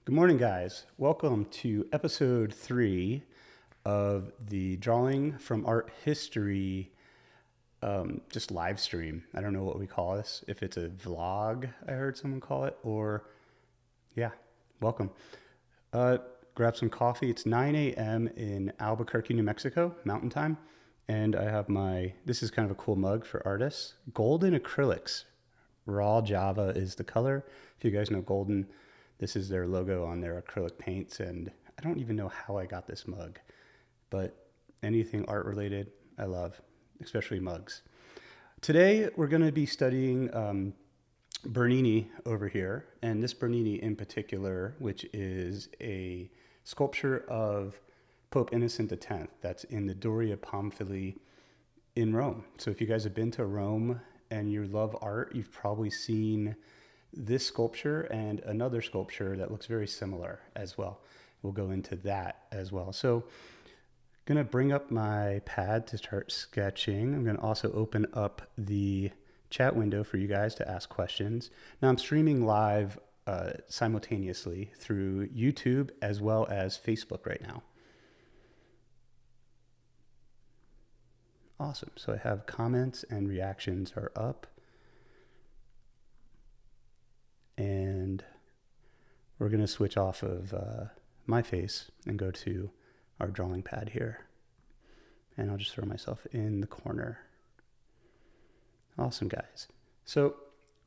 Good morning, guys. Welcome to episode 3 of the Drawing from Art History just live stream. I don't know what we call this. If it's a vlog, I heard someone call it, or yeah, welcome. Grab some coffee. It's 9 a.m. in Albuquerque, New Mexico, Mountain Time. And I have this is kind of a cool mug for artists. Golden acrylics. Raw Java is the color. If you guys know Golden, this is their logo on their acrylic paints. And I don't even know how I got this mug, but anything art related, I love, especially mugs. Today, we're going to be studying Bernini over here, and this Bernini in particular, which is a sculpture of Pope Innocent X that's in the Doria Pamphili in Rome. So if you guys have been to Rome and you love art, you've probably seen this sculpture and another sculpture that looks very similar as well. We'll go into that as well. So I'm going to bring up my pad to start sketching. I'm going to also open up the chat window for you guys to ask questions. Now I'm streaming live simultaneously through YouTube as well as Facebook right now. Awesome. So I have comments and reactions are up. And we're going to switch off of my face and go to our drawing pad here. And I'll just throw myself in the corner. Awesome, guys. So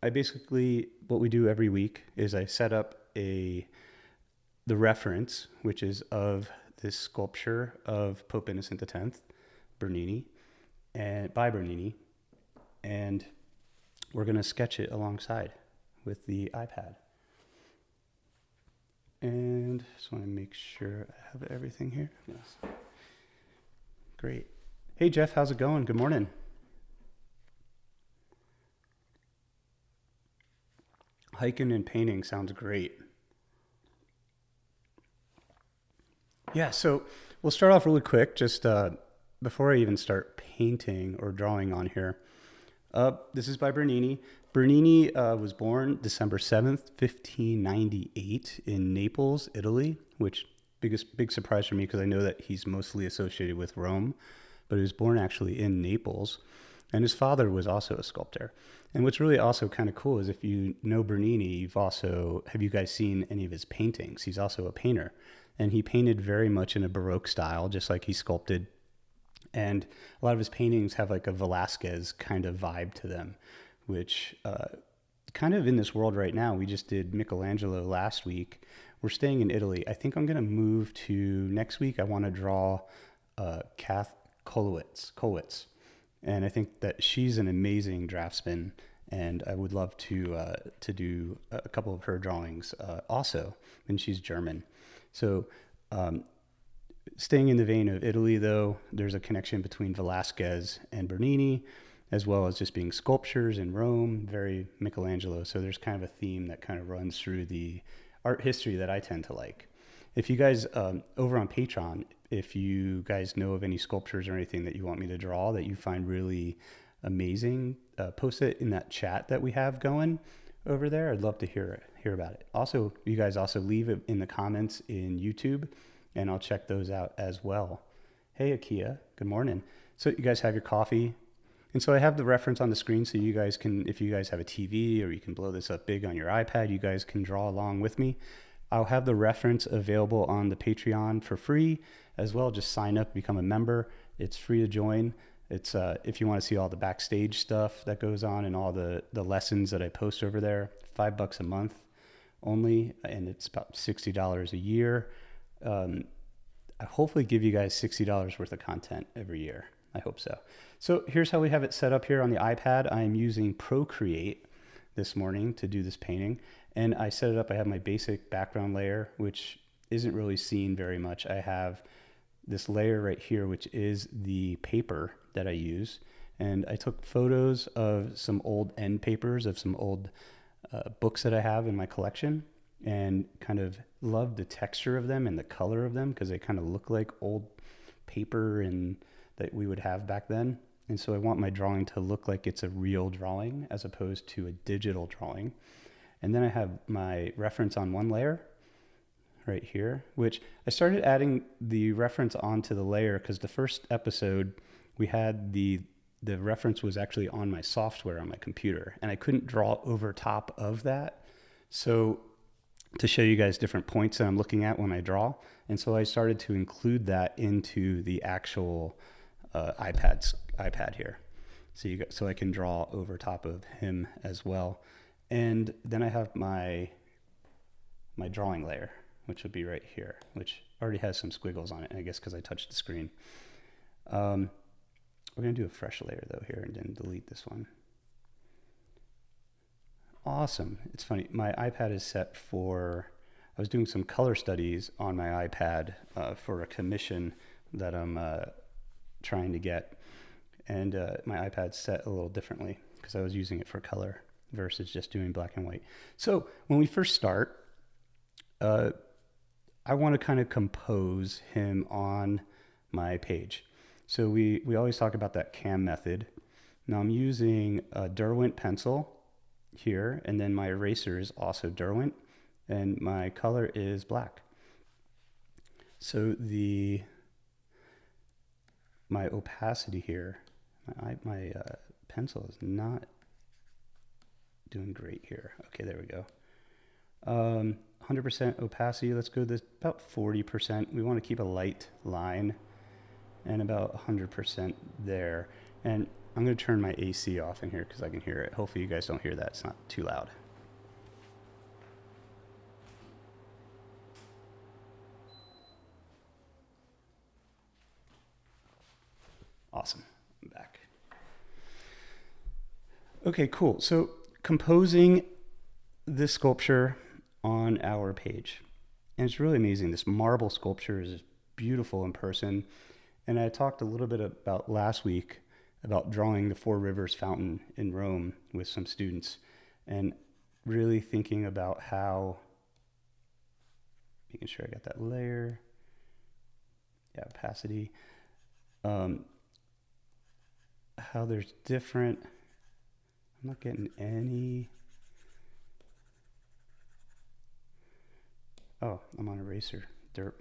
what we do every week is I set up the reference, which is of this sculpture of Pope Innocent X, Bernini, and by Bernini, and we're going to sketch it alongside with the iPad. And just want to make sure I have everything here. Yes. Great. Hey, Jeff, how's it going? Good morning. Hiking and painting sounds great. Yeah, so we'll start off really quick, just before I even start painting or drawing on here. This is by Bernini. Bernini was born December 7th, 1598 in Naples, Italy, which big surprise for me because I know that he's mostly associated with Rome, but he was born actually in Naples. And his father was also a sculptor. And what's really also kind of cool is if you know Bernini, have you guys seen any of his paintings? He's also a painter. And he painted very much in a Baroque style, just like he sculpted. And a lot of his paintings have like a Velázquez kind of vibe to them, which kind of in this world right now, we just did Michelangelo last week. We're staying in Italy. I think I'm going to move to next week. I want to draw Kath Kolowitz. And I think that she's an amazing draftsman, and I would love to do a couple of her drawings also, and she's German. So staying in the vein of Italy, though, there's a connection between Velázquez and Bernini, as well as just being sculptures in Rome, very Michelangelo. So there's kind of a theme that kind of runs through the art history that I tend to like. If you guys, over on Patreon, if you guys know of any sculptures or anything that you want me to draw that you find really amazing, post it in that chat that we have going over there. I'd love to hear about it. Also, you guys also leave it in the comments in YouTube, and I'll check those out as well. Hey, Akia, good morning. So you guys have your coffee. And so I have the reference on the screen so you guys can, if you guys have a TV or you can blow this up big on your iPad, you guys can draw along with me. I'll have the reference available on the Patreon for free as well. Just sign up, become a member. It's free to join. It's if you want to see all the backstage stuff that goes on and all the lessons that I post over there, $5 a month only, and it's about $60 a year. I hopefully give you guys $60 worth of content every year. I hope so. So here's how we have it set up here on the iPad. I am using Procreate this morning to do this painting. And I set it up, I have my basic background layer, which isn't really seen very much. I have this layer right here, which is the paper that I use. And I took photos of some old end papers of some old books that I have in my collection, and kind of love the texture of them and the color of them because they kind of look like old paper and that we would have back then. And so I want my drawing to look like it's a real drawing as opposed to a digital drawing. And then I have my reference on one layer, right here, which I started adding the reference onto the layer because the first episode we had the reference was actually on my software on my computer, and I couldn't draw over top of that. So to show you guys different points that I'm looking at when I draw, and so I started to include that into the actual iPad here. So I can draw over top of him as well. And then I have my drawing layer, which would be right here, which already has some squiggles on it, I guess because I touched the screen. We're going to do a fresh layer though here and then delete this one. Awesome. It's funny. My iPad is set for, I was doing some color studies on my iPad for a commission that I'm trying to get. And my iPad's set a little differently because I was using it for color versus just doing black and white. So when we first start, I want to kind of compose him on my page. So we always talk about that CAM method. Now I'm using a Derwent pencil here, and then my eraser is also Derwent, and my color is black. So my opacity here, my pencil is not doing great here. Okay, there we go. 100% opacity, let's go this about 40%. We want to keep a light line and about 100% there. And I'm going to turn my AC off in here because I can hear it. Hopefully you guys don't hear that. It's not too loud. Awesome. I'm back. Okay, cool. So composing this sculpture on our page. And it's really amazing. This marble sculpture is beautiful in person. And I talked a little bit about last week about drawing the Four Rivers fountain in Rome with some students and really thinking about how, making sure I got that layer, yeah, opacity, how there's different, I'm not getting any, oh, I'm on eraser, derp.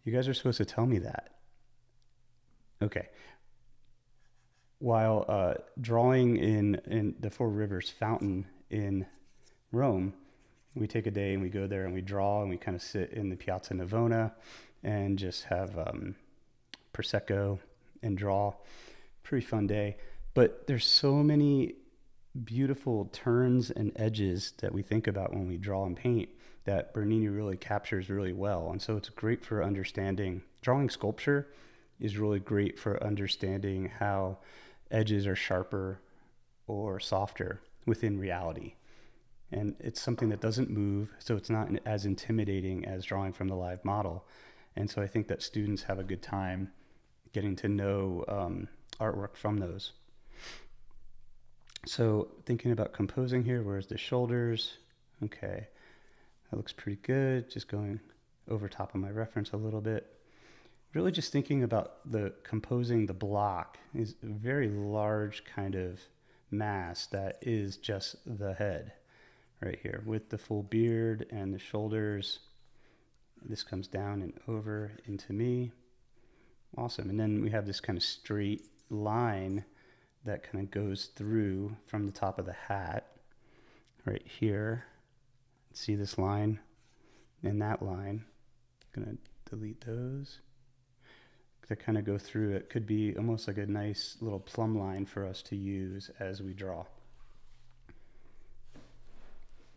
You guys are supposed to tell me that. Okay. While drawing in the Four Rivers fountain in Rome, we take a day and we go there and we draw and we kind of sit in the Piazza Navona and just have Prosecco and draw. Pretty fun day. But there's so many beautiful turns and edges that we think about when we draw and paint that Bernini really captures really well. And so it's great for understanding. Drawing sculpture is really great for understanding how edges are sharper or softer within reality. And it's something that doesn't move, so it's not as intimidating as drawing from the live model. And so I think that students have a good time getting to know artwork from those. So thinking about composing here, where's the shoulders? Okay, that looks pretty good. Just going over top of my reference a little bit. Really just thinking about composing the block is a very large kind of mass that is just the head right here with the full beard and the shoulders. This comes down and over into me. Awesome. And then we have this kind of straight line that kind of goes through from the top of the hat right here. See this line and that line. I'm going to delete those. That kind of go through. It could be almost like a nice little plumb line for us to use as we draw.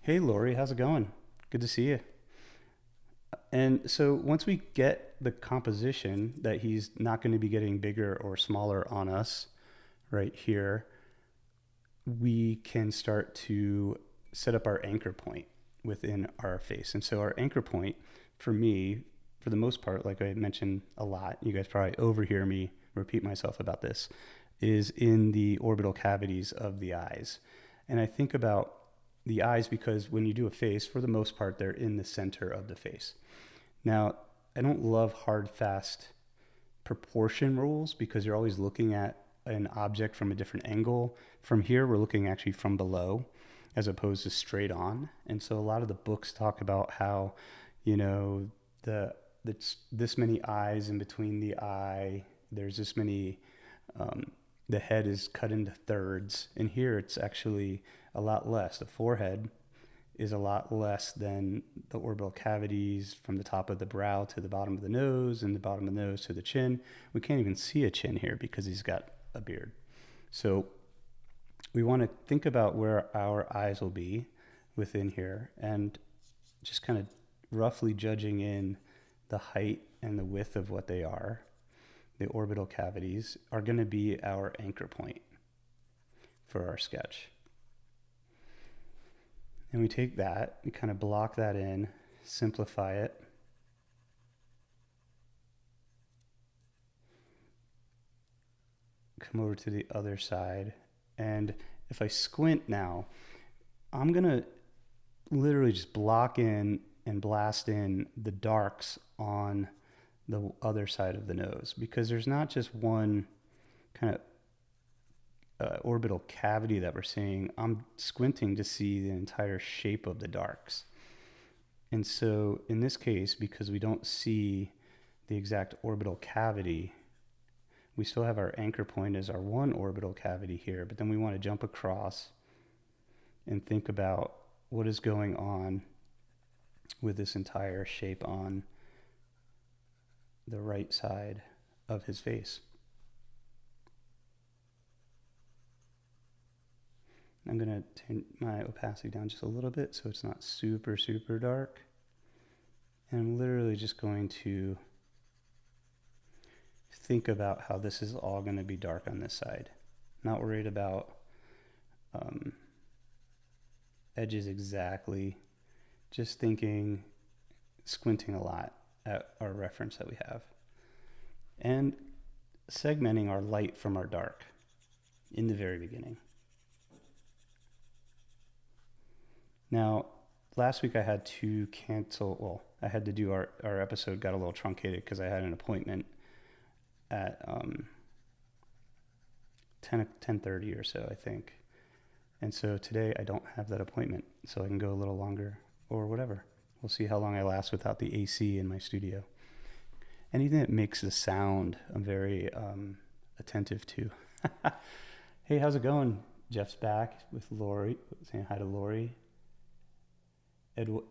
Hey Lori, how's it going? Good to see you. And so once we get the composition that he's not going to be getting bigger or smaller on us right here, we can start to set up our anchor point within our face. And so our anchor point for me, for the most part, like I mentioned a lot, you guys probably overhear me repeat myself about this, is in the orbital cavities of the eyes. And I think about the eyes because when you do a face, for the most part, they're in the center of the face. Now, I don't love hard, fast proportion rules because you're always looking at an object from a different angle. From here, we're looking actually from below. as opposed to straight on. And so a lot of the books talk about how, you know, this many eyes in between the eye, there's this many, the head is cut into thirds. And here it's actually a lot less. The forehead is a lot less than the orbital cavities from the top of the brow to the bottom of the nose, and the bottom of the nose to the chin. We can't even see a chin here because he's got a beard. So we want to think about where our eyes will be within here, and just kind of roughly judging in the height and the width of what they are. The orbital cavities are going to be our anchor point for our sketch. And we take that, we kind of block that in, simplify it. Come over to the other side. And if I squint now, I'm going to literally just block in and blast in the darks on the other side of the nose, because there's not just one kind of orbital cavity that we're seeing. I'm squinting to see the entire shape of the darks. And so in this case, because we don't see the exact orbital cavity, we still have our anchor point as our one orbital cavity here, but then we want to jump across and think about what is going on with this entire shape on the right side of his face. I'm going to turn my opacity down just a little bit so it's not super, super dark. And I'm literally just going to think about how this is all going to be dark on this side. Not worried about edges exactly. Just thinking, squinting a lot at our reference that we have. And segmenting our light from our dark in the very beginning. Now, last week I had to cancel, well, I had to do our episode got a little truncated because I had an appointment at 10:30 or so, I think. And so today I don't have that appointment, so I can go a little longer or whatever. We'll see how long I last without the AC in my studio. Anything that makes the sound, I'm very attentive to. Hey, how's it going? Jeff's back with Lori, saying hi to Lori. Edward,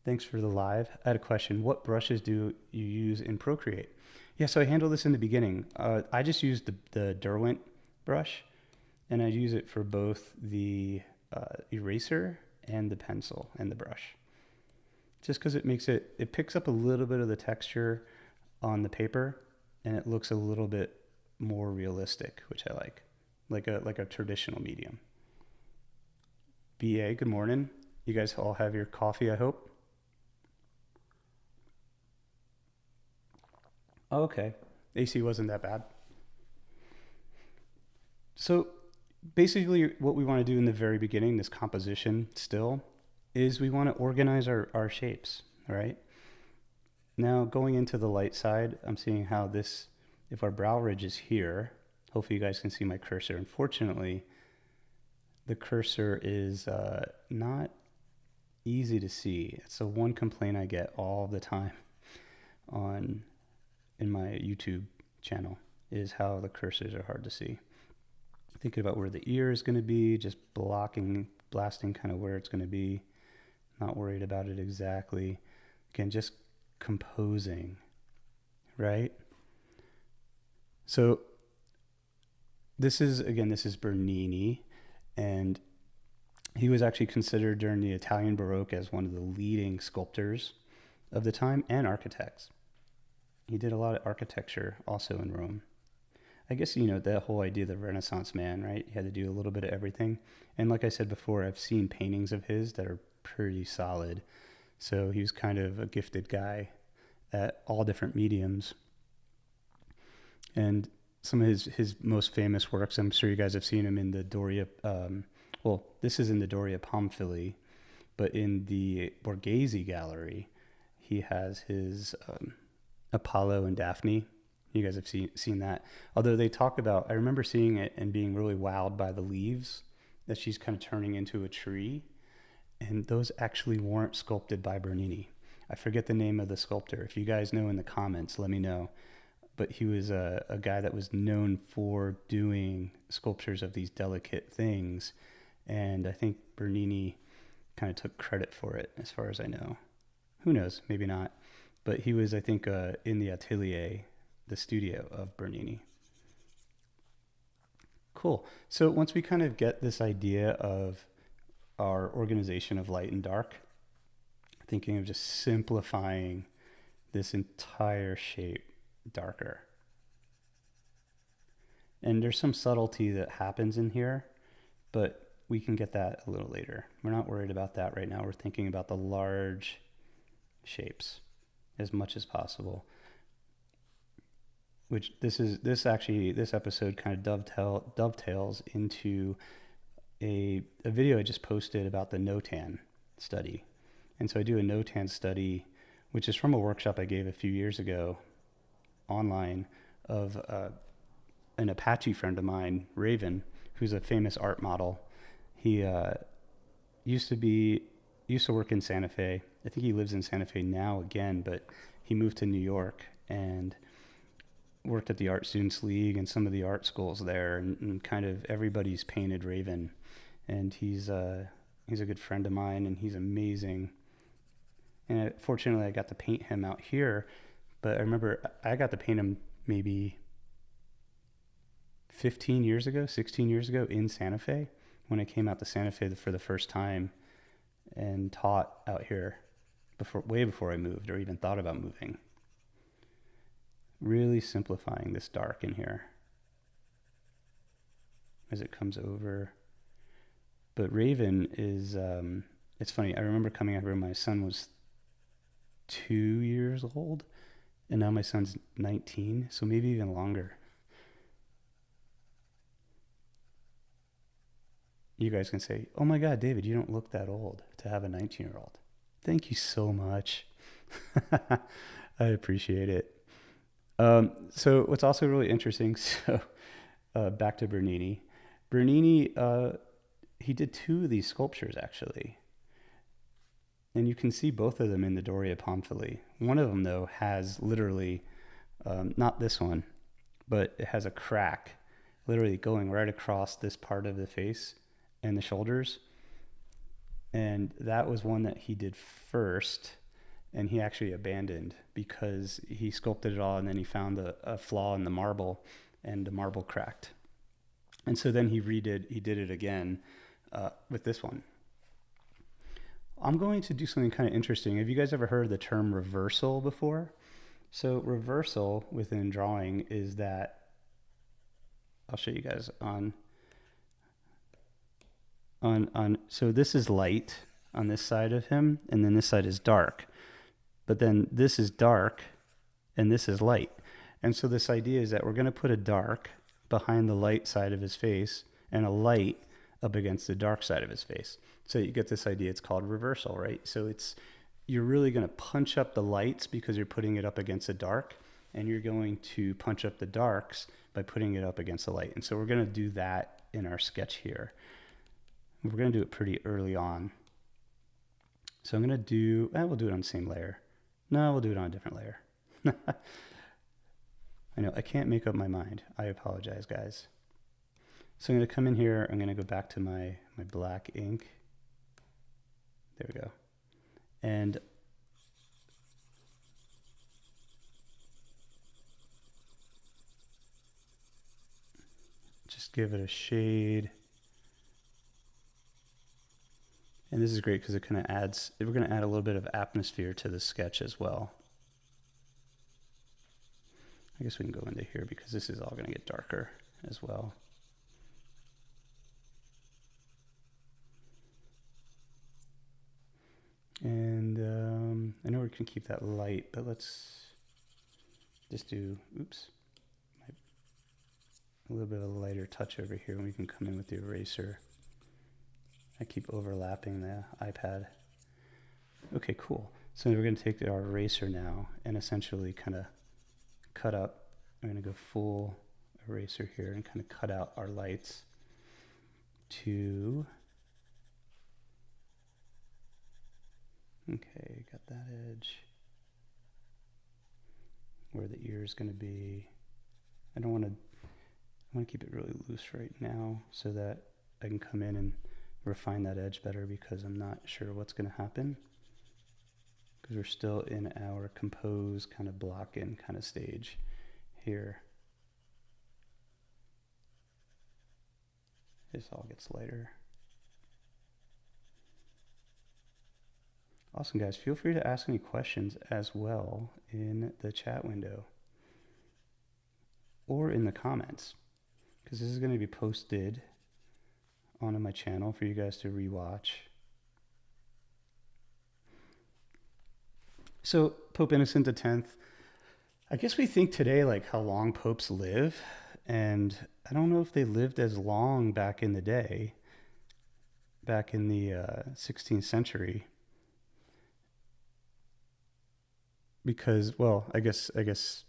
thanks for the live. I had a question. What brushes do you use in Procreate? Yeah, so I handle this in the beginning. I just use the Derwent brush, and I use it for both the eraser and the pencil and the brush. Just because it picks up a little bit of the texture on the paper, and it looks a little bit more realistic, which I like a traditional medium. BA, good morning. You guys all have your coffee, I hope. Oh, okay. AC wasn't that bad. So basically what we want to do in the very beginning, this composition still, is we want to organize our shapes, all right? Now going into the light side, I'm seeing how this, if our brow ridge is here, hopefully you guys can see my cursor. Unfortunately, the cursor is not easy to see. It's the one complaint I get all the time in my YouTube channel, is how the cursors are hard to see. Thinking about where the ear is going to be, just blasting kind of where it's going to be. Not worried about it exactly. Again, just composing, right? So this is Bernini, and he was actually considered during the Italian Baroque as one of the leading sculptors of the time and architects. He did a lot of architecture also in Rome. I guess, the whole idea of the Renaissance man, right? He had to do a little bit of everything. And like I said before, I've seen paintings of his that are pretty solid. So he was kind of a gifted guy at all different mediums. And some of his most famous works, I'm sure you guys have seen him in the Doria, this is in the Doria Pamphili, but in the Borghese Gallery, he has his Apollo and Daphne You guys have seen that. Although they talk about, I remember seeing it and being really wowed by the leaves that she's kind of turning into a tree. And those actually weren't sculpted by Bernini. I forget the name of the sculptor. If you guys know in the comments, let me know. But he was a guy that was known for doing sculptures of these delicate things. And I think Bernini kind of took credit for it, as far as I know. Who knows? Maybe not. But he was, I think, in the atelier, the studio of Bernini. Cool. So once we kind of get this idea of our organization of light and dark, thinking of just simplifying this entire shape darker. And there's some subtlety that happens in here, but we can get that a little later. We're not worried about that right now. We're thinking about the large shapes as much as possible. Which this episode kind of dovetails into a video I just posted about the NOTAN study. And so I do a NOTAN study, which is from a workshop I gave a few years ago online of an Apache friend of mine, Raven, who's a famous art model. He used to work in Santa Fe. I think he lives in Santa Fe now again, but he moved to New York and worked at the Art Students League and some of the art schools there, and kind of everybody's painted Raven. And he's a good friend of mine, and he's amazing. And fortunately, I got to paint him out here, but I remember I got to paint him maybe 16 years ago in Santa Fe, when I came out to Santa Fe for the first time and taught out here way before I moved or even thought about moving. Really simplifying this dark in here as it comes over. But Raven is, it's funny, I remember coming out here when my son was 2 years old, and now my son's 19, so maybe even longer. You guys can say, oh my God, David, you don't look that old to have a 19-year-old. Thank you so much. I appreciate it. So what's also really interesting, back to Bernini. Bernini, he did 2 of these sculptures actually. And you can see both of them in the Doria Pamphili. One of them though has literally, not this one, but it has a crack literally going right across this part of the face and the shoulders. And that was one that he did first, and he actually abandoned because he sculpted it all and then he found a flaw in the marble, and the marble cracked. And so then he did it again with this one. I'm going to do something kind of interesting. Have you guys ever heard the term reversal before? So reversal within drawing is that, I'll show you guys on, so this is light on this side of him, and then this side is dark. But then this is dark, and this is light. And so this idea is that we're going to put a dark behind the light side of his face and a light up against the dark side of his face. So you get this idea, it's called reversal, right? So you're really going to punch up the lights because you're putting it up against the dark, and you're going to punch up the darks by putting it up against the light. And so we're going to do that in our sketch here. We're going to do it pretty early on. So I'm going to do, we'll do it on the same layer. No, we'll do it on a different layer. I know, I can't make up my mind. I apologize, guys. So I'm going to come in here. I'm going to go back to my black ink. There we go. And just give it a shade. And this is great because it kind of adds, we're going to add a little bit of atmosphere to the sketch as well. I guess we can go into here because this is all going to get darker as well. And I know we can keep that light, but let's just do, a little bit of a lighter touch over here, and we can come in with the eraser. I keep overlapping the iPad. Okay, cool. So we're going to take our eraser now and essentially kind of cut up I'm going to go full eraser here and kind of cut out our lights to, okay, got that edge where the ear is going to be. I want to keep it really loose right now so that I can come in and refine that edge better, because I'm not sure what's going to happen, because we're still in our compose kind of block in kind of stage here. This all gets lighter. Awesome, guys. Feel free to ask any questions as well in the chat window or in the comments, because this is going to be posted onto my channel for you guys to rewatch. So Pope Innocent X, I guess we think today like how long popes live, and I don't know if they lived as long back in the day, back in the 16th century, because, well, I guess it's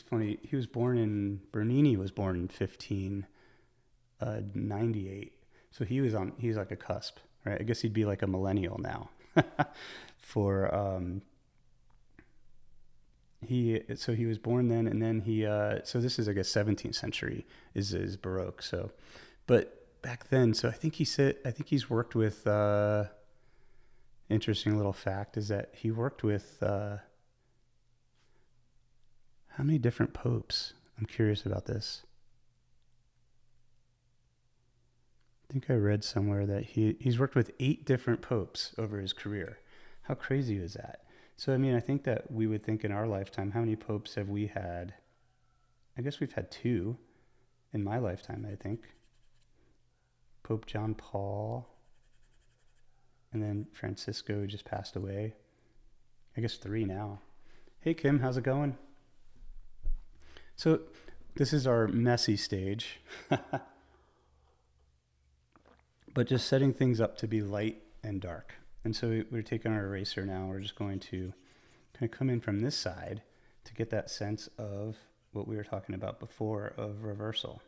funny. He was born in, Bernini was born in 1598. So he's like a cusp, right? I guess he'd be like a millennial now. He was born then, and then so this is, I guess, 17th century is Baroque. So, but back then, so I think he's worked with, interesting little fact is that he worked with, how many different popes? I'm curious about this. I think I read somewhere that he's worked with 8 different popes over his career. How crazy is that? So, I mean, I think that we would think in our lifetime, how many popes have we had? I guess we've had 2 in my lifetime, I think. Pope John Paul, and then Francisco, who just passed away. I guess 3 now. Hey, Kim, how's it going? So this is our messy stage. But just setting things up to be light and dark. And so we're taking our eraser now. We're just going to kind of come in from this side to get that sense of what we were talking about before of reversal.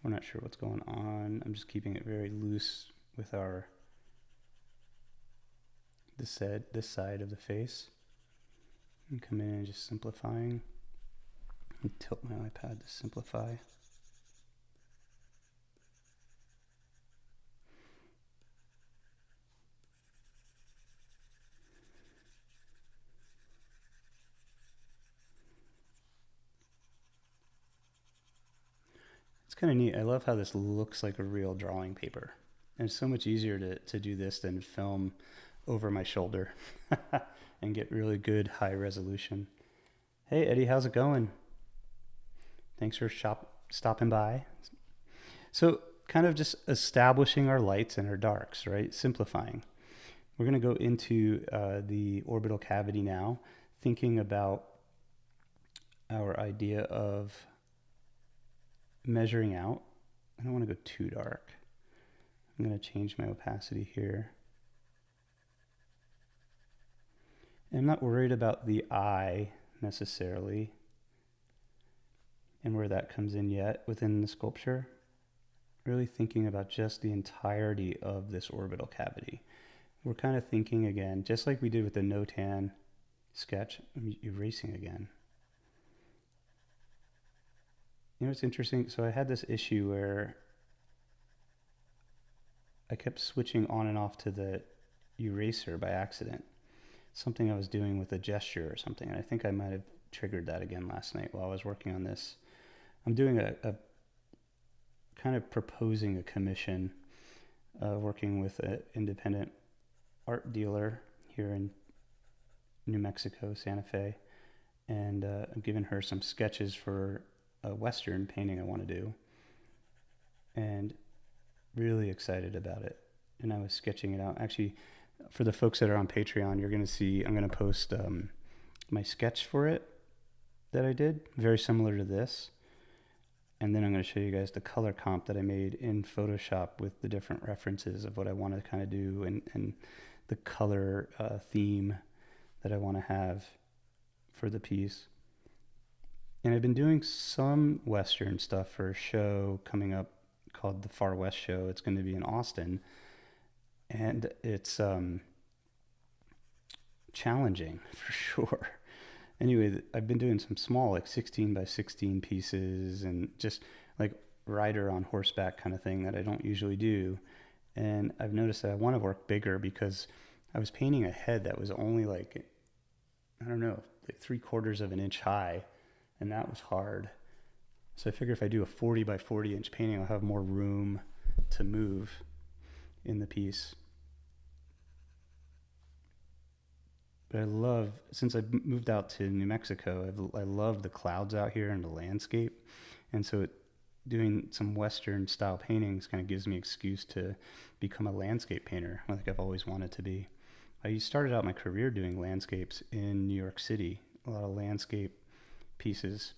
We're not sure what's going on. I'm just keeping it very loose with this side of the face. And come in and just simplifying. And tilt my iPad to simplify. It's kind of neat. I love how this looks like a real drawing paper. And it's so much easier to do this than film over my shoulder and get really good high resolution. Hey, Eddie, how's it going? Thanks for stopping by. So kind of just establishing our lights and our darks, right? Simplifying. We're going to go into the orbital cavity now, thinking about our idea of measuring out. I don't want to go too dark. I'm going to change my opacity here. And I'm not worried about the eye necessarily and where that comes in yet within the sculpture. Really thinking about just the entirety of this orbital cavity. We're kind of thinking again, just like we did with the no-tan sketch. I'm erasing again. You know, it's interesting. So I had this issue where I kept switching on and off to the eraser by accident. Something I was doing with a gesture or something. And I think I might have triggered that again last night while I was working on this. I'm doing a kind of proposing a commission, working with an independent art dealer here in New Mexico, Santa Fe. And I'm giving her some sketches for a Western painting I want to do. And really excited about it. And I was sketching it out. Actually, for the folks that are on Patreon, you're going to see, I'm going to post my sketch for it that I did, very similar to this. And then I'm going to show you guys the color comp that I made in Photoshop with the different references of what I want to kind of do and the color theme that I want to have for the piece. And I've been doing some Western stuff for a show coming up called the Far West Show. It's going to be in Austin. And it's challenging for sure. Anyway, I've been doing some small, like 16 by 16 pieces and just like rider on horseback kind of thing that I don't usually do. And I've noticed that I want to work bigger because I was painting a head that was only like, I don't know, like 3/4 of an inch high. And that was hard. So I figure if I do a 40 by 40 inch painting, I'll have more room to move in the piece. But I love, since I moved out to New Mexico, I love the clouds out here and the landscape. And so doing some Western style paintings kind of gives me an excuse to become a landscape painter, like I've always wanted to be. I started out my career doing landscapes in New York City, a lot of landscape pieces.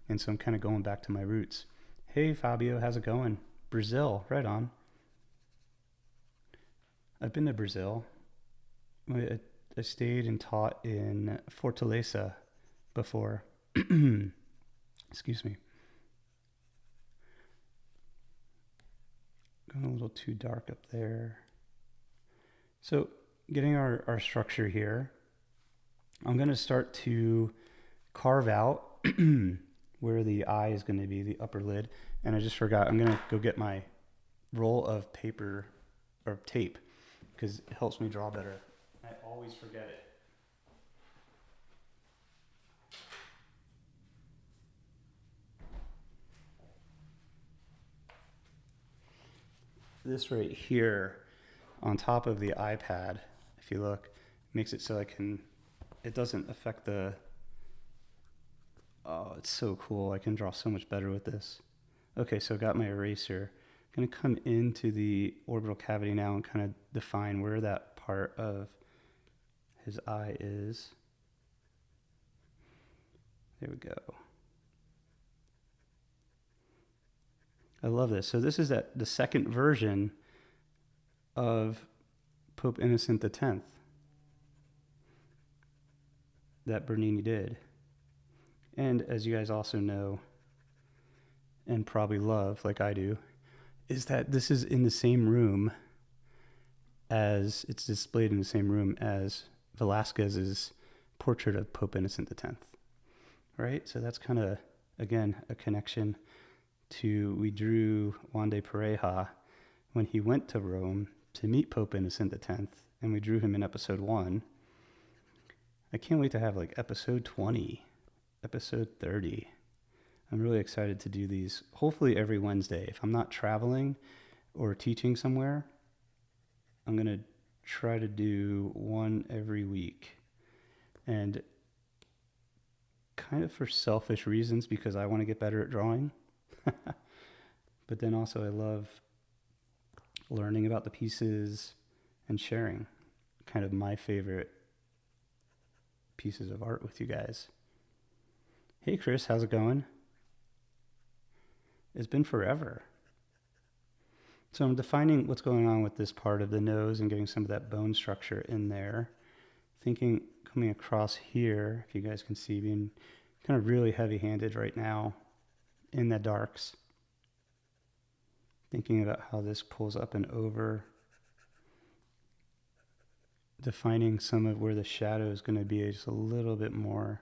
And so I'm kind of going back to my roots. Hey, Fabio, how's it going? Brazil, right on. I've been to Brazil. I stayed and taught in Fortaleza before. Excuse me. Going a little too dark up there. So getting our structure here, I'm going to start to carve out where the eye is going to be, the upper lid. And I just forgot, I'm going to go get my roll of paper or tape because it helps me draw better. I always forget it. This right here on top of the iPad, if you look, makes it so it doesn't affect oh, it's so cool. I can draw so much better with this. Okay, so I got my eraser. I'm going to come into the orbital cavity now and kind of define where that part of his eye is. There we go. I love this. So this is the second version of Pope Innocent X that Bernini did. And as you guys also know, and probably love like I do, is that this is in the same room it's displayed in the same room as Velázquez's portrait of Pope Innocent X, right? So that's kind of, again, a connection to, we drew Juan de Pareja when he went to Rome to meet Pope Innocent X, and we drew him in episode 1. I can't wait to have like episode 20, episode 30. I'm really excited to do these, hopefully every Wednesday. If I'm not traveling or teaching somewhere, I'm going to try to do one every week. And kind of for selfish reasons, because I want to get better at drawing. But then also I love learning about the pieces and sharing kind of my favorite pieces of art with you guys. Hey Chris, how's it going? It's been forever. So I'm defining what's going on with this part of the nose and getting some of that bone structure in there. Thinking, coming across here, if you guys can see, being kind of really heavy-handed right now in the darks. Thinking about how this pulls up and over. Defining some of where the shadow is going to be just a little bit more.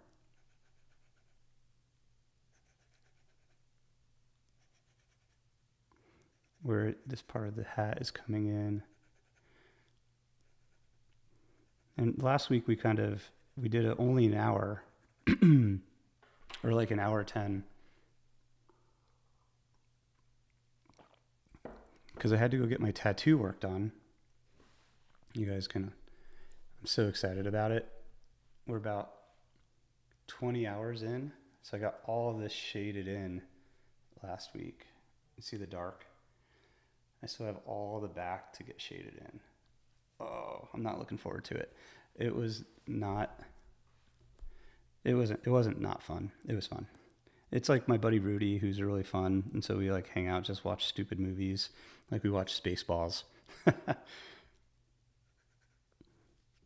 Where this part of the hat is coming in. And last week we did only an hour, or like an hour 10. Because I had to go get my tattoo work done. You guys I'm so excited about it. We're about 20 hours in. So I got all of this shaded in last week. You see the dark? I still have all the back to get shaded in. Oh, I'm not looking forward to it. It wasn't not fun. It was fun. It's like my buddy Rudy, who's really fun. And so we like hang out, just watch stupid movies. Like we watch Spaceballs.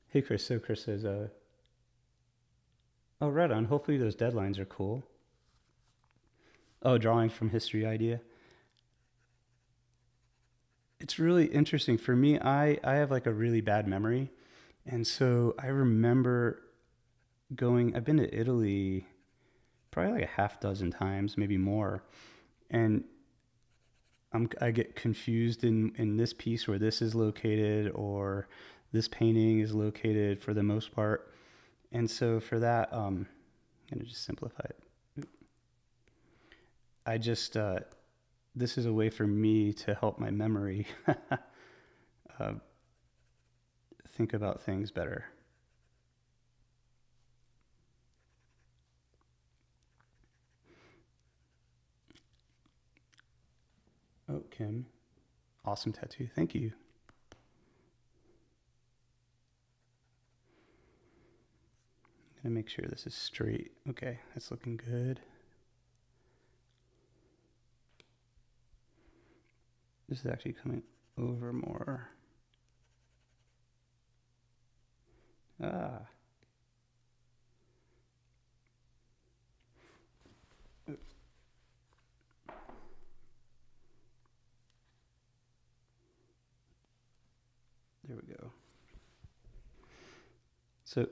Hey Chris, so Chris says, Oh, right on. Hopefully those deadlines are cool. Oh, drawing from history idea. It's really interesting for me. I have like a really bad memory, and so I remember going. I've been to Italy probably like a half dozen times, maybe more, and I get confused in this piece where this is located or this painting is located for the most part. And so for that, I'm going to just simplify it. I just, this is a way for me to help my memory uh, think about things better. Oh, Kim, awesome tattoo. Thank you. I'm going to make sure this is straight. Okay, that's looking good. This is actually coming over more. Ah. There we go. So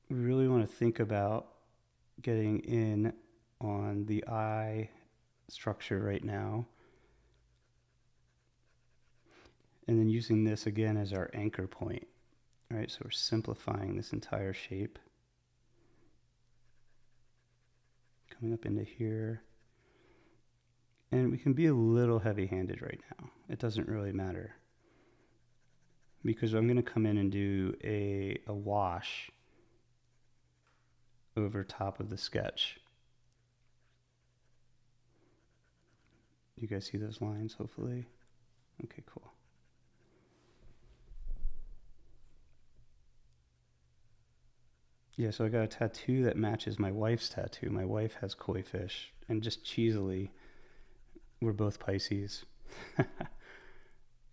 we really want to think about getting in on the eye structure right now. And then using this again as our anchor point. All right, so we're simplifying this entire shape. Coming up into here. And we can be a little heavy-handed right now. It doesn't really matter. Because I'm going to come in and do a wash over top of the sketch. You guys see those lines, hopefully? Okay, cool. Yeah, so I got a tattoo that matches my wife's tattoo. My wife has koi fish, and just cheesily, we're both Pisces.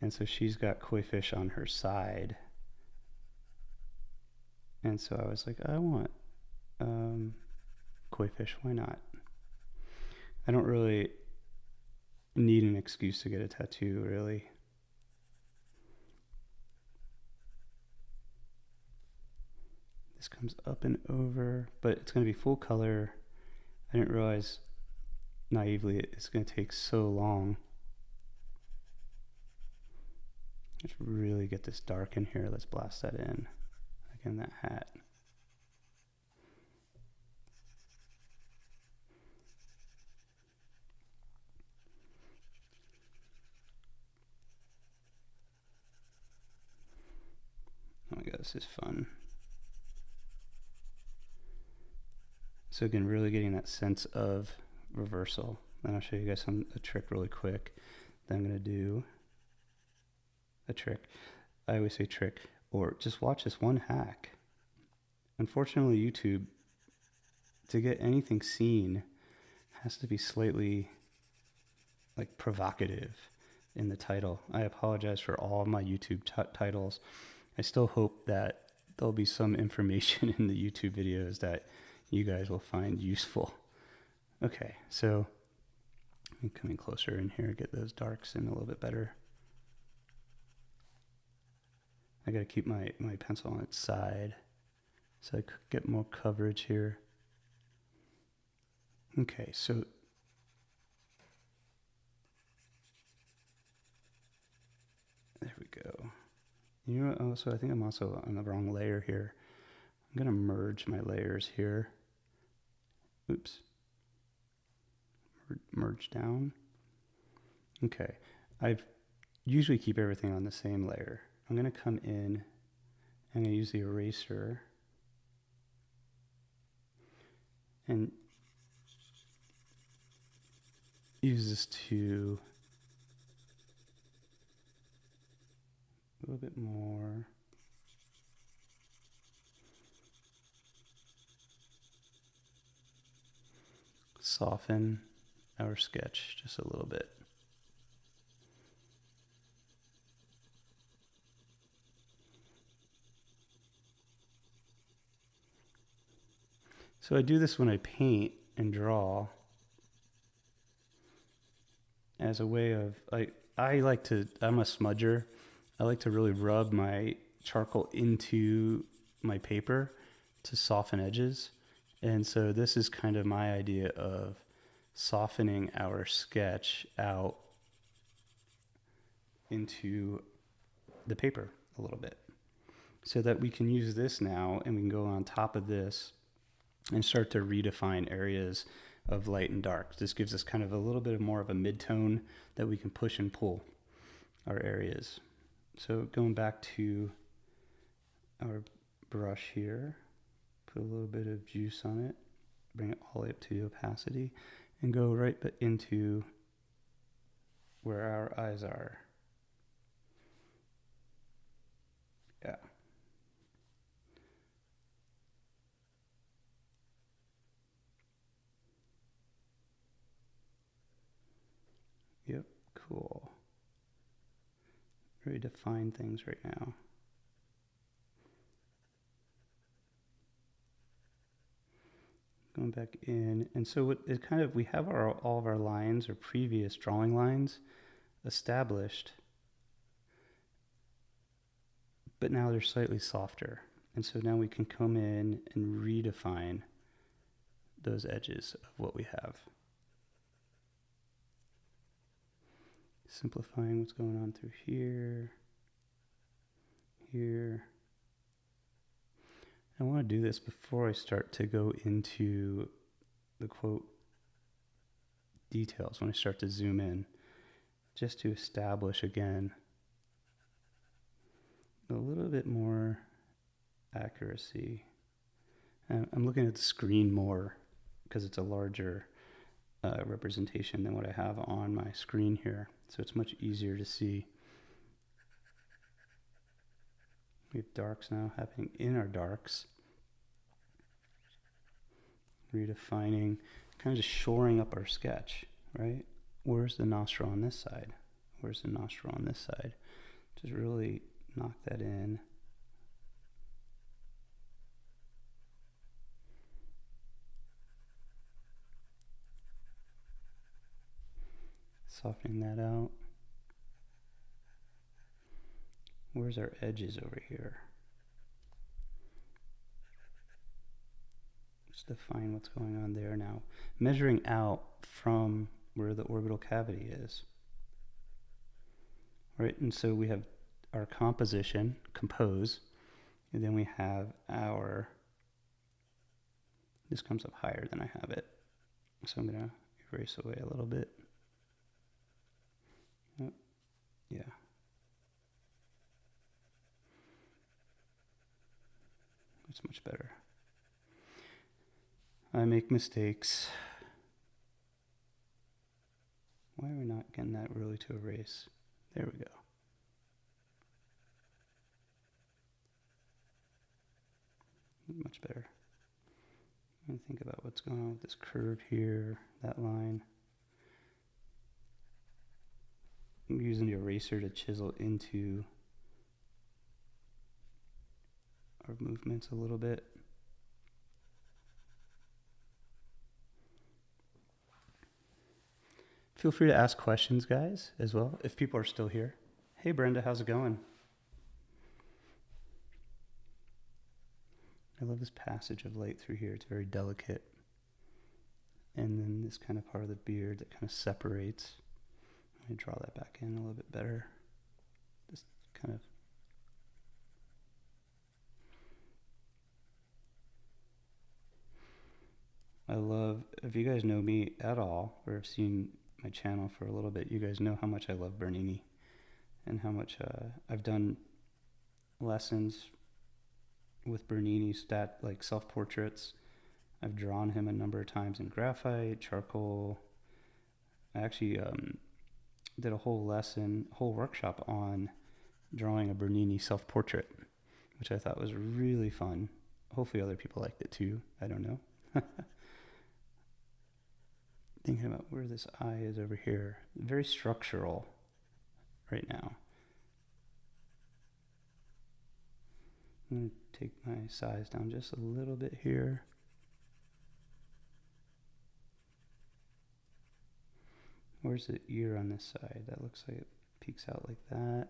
And so she's got koi fish on her side. And so I was like, I want koi fish, why not? I don't really need an excuse to get a tattoo, really. This comes up and over, but it's going to be full color. I didn't realize naively it's going to take so long. Let's really get this dark in here. Let's blast that in. Again, that hat. Oh my god, this is fun. So again, really getting that sense of reversal. And I'll show you guys a trick really quick that I'm going to do. A trick. I always say trick, or just watch this one hack. Unfortunately, YouTube, to get anything seen, has to be slightly like provocative in the title. I apologize for all of my YouTube titles. I still hope that there'll be some information in the YouTube videos that you guys will find useful. Okay, so I'm coming closer in here, get those darks in a little bit better. I gotta keep my pencil on its side so I could get more coverage here. Okay, so there we go. You know what, also, I think I'm also on the wrong layer here. I'm gonna merge my layers here. Oops. Merge down. Okay, I usually keep everything on the same layer. I'm gonna come in, I'm gonna use the eraser and use this to a little bit more. Soften our sketch just a little bit. So I do this when I paint and draw as a way of, I like to, I'm a smudger. I like to really rub my charcoal into my paper to soften edges. And so this is kind of my idea of softening our sketch out into the paper a little bit so that we can use this now and we can go on top of this and start to redefine areas of light and dark. This gives us kind of a little bit more of a mid-tone that we can push and pull our areas. So going back to our brush here, put a little bit of juice on it, bring it all the way up to the opacity, and go right into where our eyes are. Yeah. Yep, cool. Very defined things right now. Going back in, and so what it kind of, we have all of our lines or previous drawing lines established, but now they're slightly softer. And so now we can come in and redefine those edges of what we have. Simplifying what's going on through here, here. I want to do this before I start to go into the quote details, when I start to zoom in, just to establish again a little bit more accuracy. I'm looking at the screen more because it's a larger representation than what I have on my screen here. So it's much easier to see. We have darks now happening in our darks. Redefining, kind of just shoring up our sketch, right? Where's the nostril on this side? Where's the nostril on this side? Just really knock that in. Softening that out. Where's our edges over here? Let's define what's going on there now. Measuring out from where the orbital cavity is. Right, and so we have our composition, compose, and then we have our, this comes up higher than I have it. So I'm gonna erase away a little bit. Oh, yeah. That's much better. I make mistakes. Why are we not getting that really to erase? There we go. Much better. I'm going to think about what's going on with this curve here, that line. I'm using the eraser to chisel into our movements a little bit. Feel free to ask questions, guys, as well, if people are still here. Hey, Brenda, how's it going? I love this passage of light through here. It's very delicate. And then this kind of part of the beard that kind of separates. Let me draw that back in a little bit better. Just kind of. I love, if you guys know me at all, or have seen my channel for a little bit, you guys know how much I love Bernini and how much I've done lessons with Bernini, like self-portraits. I've drawn him a number of times in graphite, charcoal. I actually did a whole workshop on drawing a Bernini self-portrait, which I thought was really fun. Hopefully other people liked it too. I don't know. Thinking about where this eye is over here. Very structural right now. I'm going to take my size down just a little bit here. Where's the ear on this side? That looks like it peeks out like that.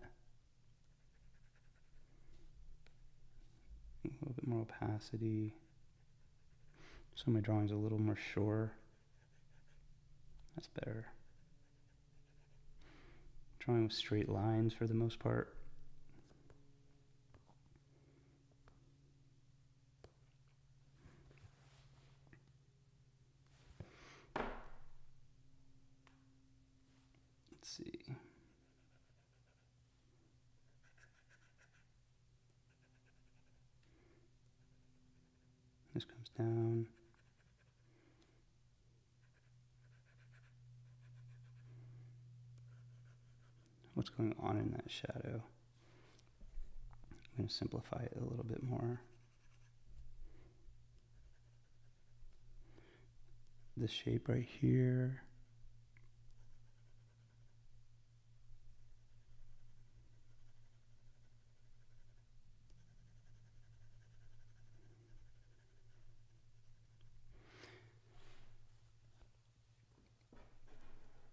A little bit more opacity. So my drawing's a little more sure. That's better. Drawing with straight lines for the most part. Let's see. This comes down. What's going on in that shadow? I'm going to simplify it a little bit more. This shape right here.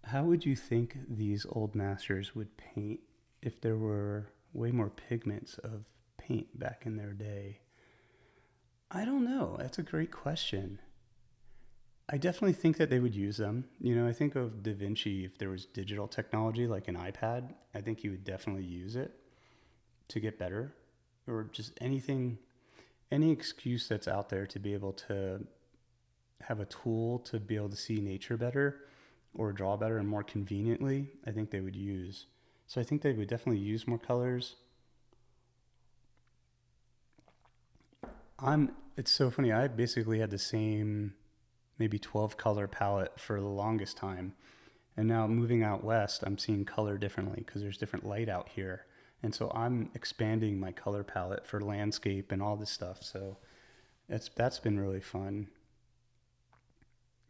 How would you think these old masters would paint if there were way more pigments of paint back in their day? I don't know. That's a great question. I definitely think that they would use them. You know, I think of Da Vinci, if there was digital technology like an iPad, I think he would definitely use it to get better, or just anything, any excuse that's out there to be able to have a tool to be able to see nature better or draw better and more conveniently, I think they would use. So I think they would definitely use more colors. It's so funny. I basically had the same maybe 12 color palette for the longest time. And now moving out west, I'm seeing color differently because there's different light out here. And so I'm expanding my color palette for landscape and all this stuff. So that's been really fun.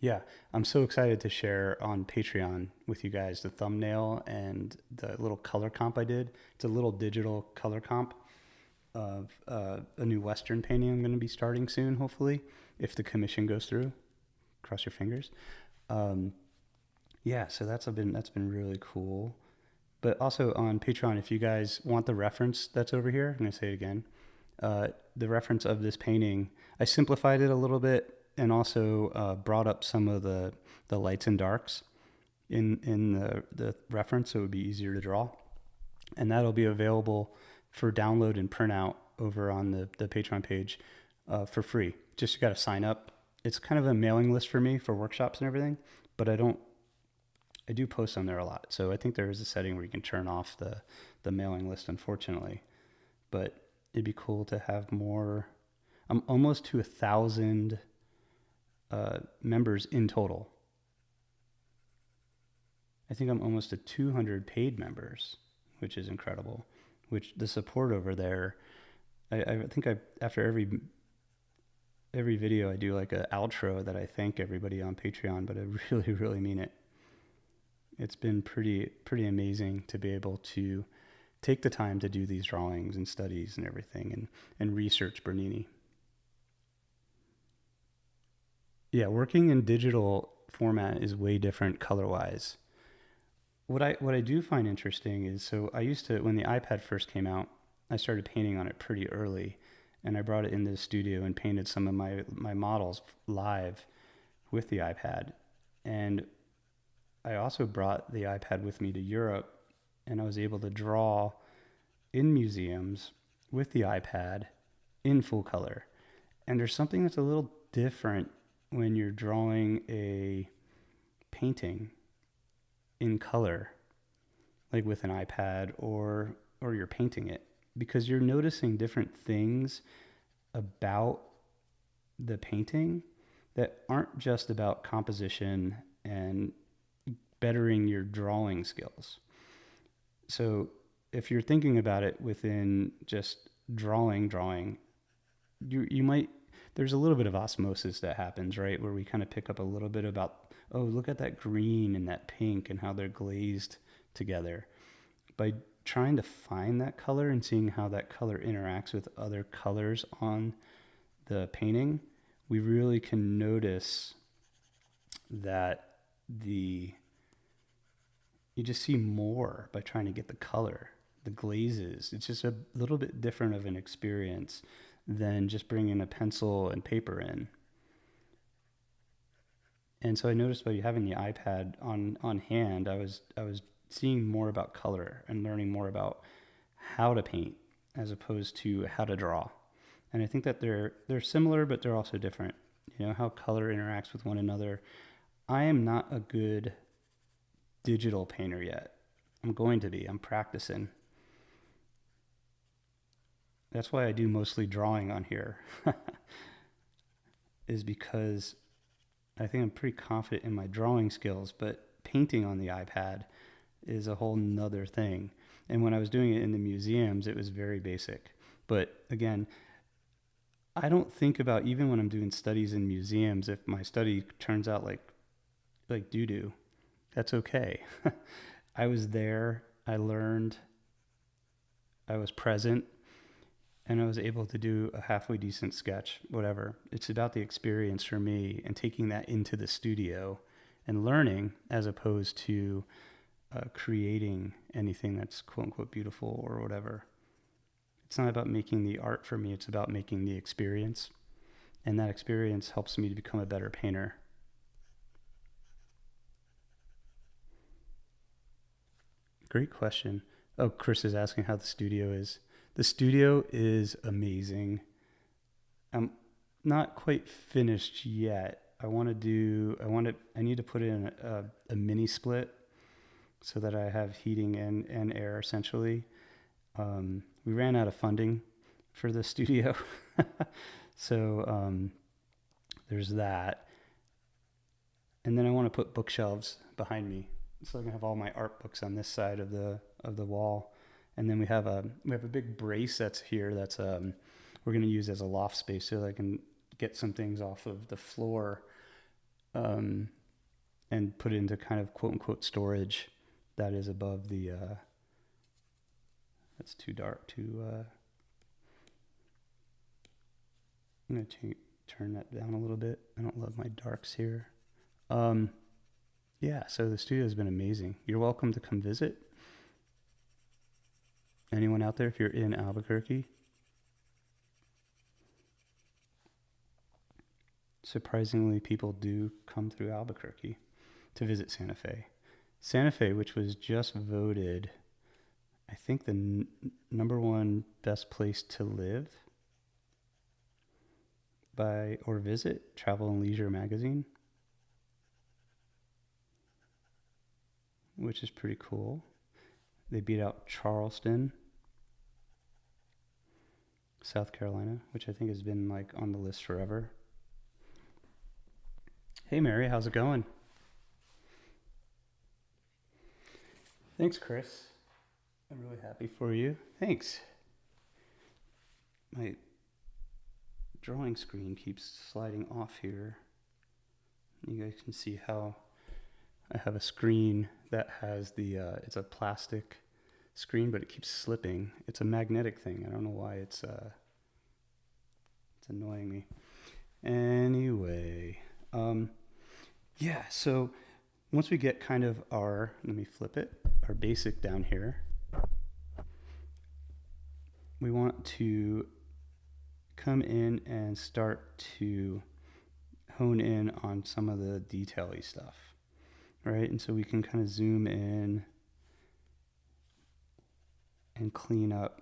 Yeah, I'm so excited to share on Patreon with you guys the thumbnail and the little color comp I did. It's a little digital color comp of a new Western painting I'm going to be starting soon, hopefully, if the commission goes through. Cross your fingers. Yeah, so that's been really cool. But also on Patreon, if you guys want the reference that's over here, I'm going to say it again. The reference of this painting, I simplified it a little bit and also brought up some of the lights and darks in the reference so it would be easier to draw. And that'll be available for download and print out over on the Patreon page for free. Just you got to sign up. It's kind of a mailing list for me for workshops and everything, but I do post on there a lot. So I think there is a setting where you can turn off the mailing list, unfortunately. But it'd be cool to have more. I'm almost to 1,000 members in total. I think I'm almost to 200 paid members, which is incredible. Which the support over there, I think after every video I do like an outro that I thank everybody on Patreon, but I really, really mean it. It's been pretty amazing to be able to take the time to do these drawings and studies and everything and research Bernini. Yeah, working in digital format is way different color-wise. What I do find interesting is, so I used to, when the iPad first came out, I started painting on it pretty early, and I brought it into the studio and painted some of my models live with the iPad. And I also brought the iPad with me to Europe, and I was able to draw in museums with the iPad in full color. And there's something that's a little different when you're drawing a painting in color, like with an iPad or you're painting it, because you're noticing different things about the painting that aren't just about composition and bettering your drawing skills. So if you're thinking about it within just drawing, you might, there's a little bit of osmosis that happens, right? Where we kind of pick up a little bit about, oh, look at that green and that pink and how they're glazed together. By trying to find that color and seeing how that color interacts with other colors on the painting, we really can notice that the you just see more by trying to get the color, the glazes. It's just a little bit different of an experience than just bringing a pencil and paper in. And so I noticed by having the iPad on hand, I was seeing more about color and learning more about how to paint as opposed to how to draw. And I think that they're similar, but they're also different. You know, how color interacts with one another. I am not a good digital painter yet. I'm going to be. I'm practicing. That's why I do mostly drawing on here, is because I think I'm pretty confident in my drawing skills, but painting on the iPad is a whole nother thing. And when I was doing it in the museums, it was very basic. But again, I don't think about, even when I'm doing studies in museums, if my study turns out like doo doo, that's okay. I was there, I learned, I was present, and I was able to do a halfway decent sketch, whatever. It's about the experience for me and taking that into the studio and learning, as opposed to creating anything that's quote unquote beautiful or whatever. It's not about making the art for me, it's about making the experience. And that experience helps me to become a better painter. Great question. Oh, Chris is asking how the studio is. The studio is amazing. I'm not quite finished yet. I need to put in a mini split so that I have heating and air essentially. We ran out of funding for the studio. So there's that. And then I want to put bookshelves behind me, so I can have all my art books on this side of the wall. And then we have a big brace that's here that's we're going to use as a loft space, so that I can get some things off of the floor and put it into kind of quote unquote storage that is above the that's too dark to I'm going to turn that down a little bit. I don't love my darks here. Yeah, so the studio has been amazing. You're welcome to come visit. Anyone out there, if you're in Albuquerque? Surprisingly, people do come through Albuquerque to visit Santa Fe. Santa Fe, which was just voted, I think, the number one best place to live by or visit Travel and Leisure magazine, which is pretty cool. They beat out Charleston, South Carolina, which I think has been like on the list forever. Hey Mary, how's it going? Thanks, Chris. I'm really happy for you. Thanks. My drawing screen keeps sliding off here. You guys can see how I have a screen that has the, it's a plastic screen, but it keeps slipping. It's a magnetic thing. I don't know why it's annoying me. Anyway, yeah, so once we get kind of let me flip it, our basic down here, we want to come in and start to hone in on some of the detail-y stuff, right? And so we can kind of zoom in and clean up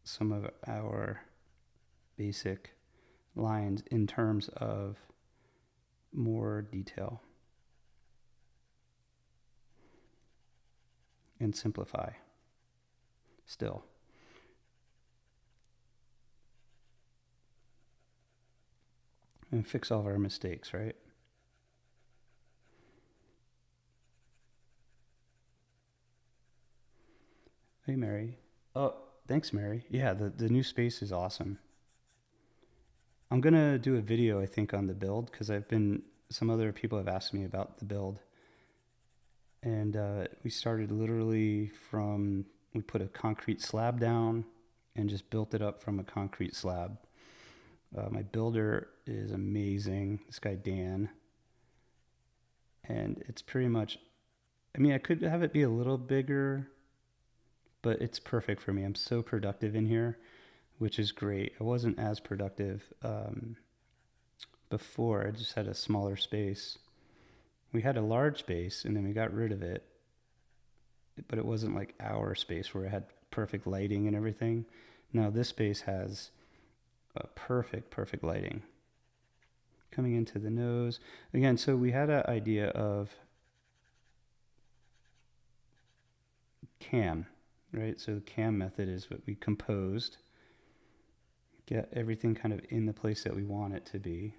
some of our basic lines in terms of more detail and simplify still. And fix all of our mistakes, right? Hey, Mary. Oh, thanks, Mary. Yeah, the new space is awesome. I'm going to do a video, I think, on the build, because some other people have asked me about the build. And we started literally we put a concrete slab down and just built it up from a concrete slab. My builder is amazing, this guy Dan, and it's pretty much I mean, I could have it be a little bigger, but it's perfect for me. I'm so productive in here, which is great. I wasn't as productive before. I just had a smaller space. We had a large space and then we got rid of it, but it wasn't like our space where it had perfect lighting and everything. Now this space has a perfect lighting coming into the nose. Again, so we had an idea of CAM, right? So the CAM method is what we composed, get everything kind of in the place that we want it to be.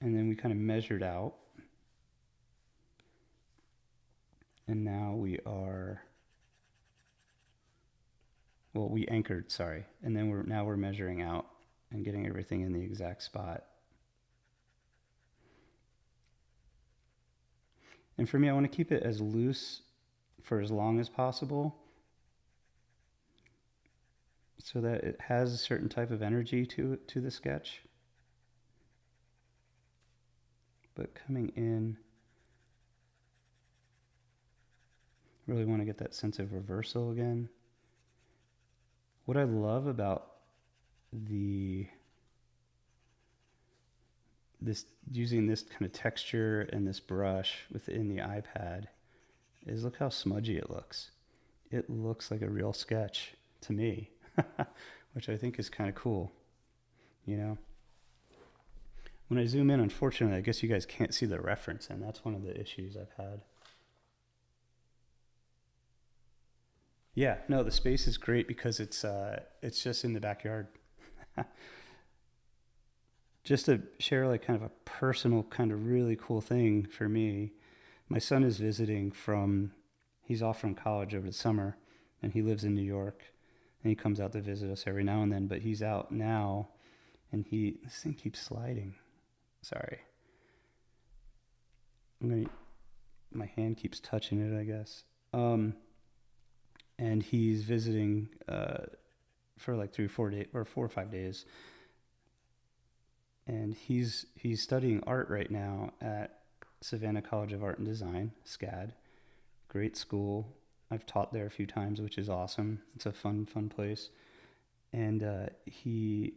And then we kind of measured out. And now we are, well, we anchored, sorry. And then we're measuring out and getting everything in the exact spot. And for me, I want to keep it as loose for as long as possible so that it has a certain type of energy to the sketch. But coming in, really want to get that sense of reversal again. What I love about using this kind of texture and this brush within the iPad is look how smudgy it looks. It looks like a real sketch to me, which I think is kind of cool, you know? When I zoom in, unfortunately, I guess you guys can't see the reference, and that's one of the issues I've had. Yeah, no, the space is great because it's just in the backyard. Just to share like kind of a personal kind of really cool thing for me, my son is visiting he's off from college over the summer and he lives in New York and he comes out to visit us every now and then, but he's out now and this thing keeps sliding. Sorry. My hand keeps touching it, I guess. And he's visiting for like 4 or 5 days. And he's studying art right now at Savannah College of Art and Design, SCAD. Great school. I've taught there a few times, which is awesome. It's a fun place. And he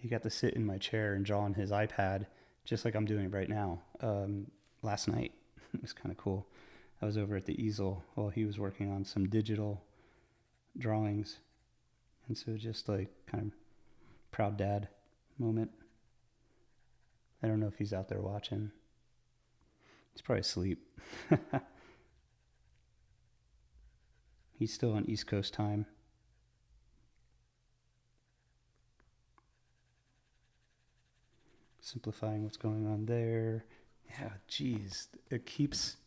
got to sit in my chair and draw on his iPad, just like I'm doing right now. Last night, it was kind of cool. I was over at the easel while he was working on some digital drawings. And so just like kind of proud dad moment. I don't know if he's out there watching. He's probably asleep. He's still on East Coast time. Simplifying what's going on there. Yeah, geez, it keeps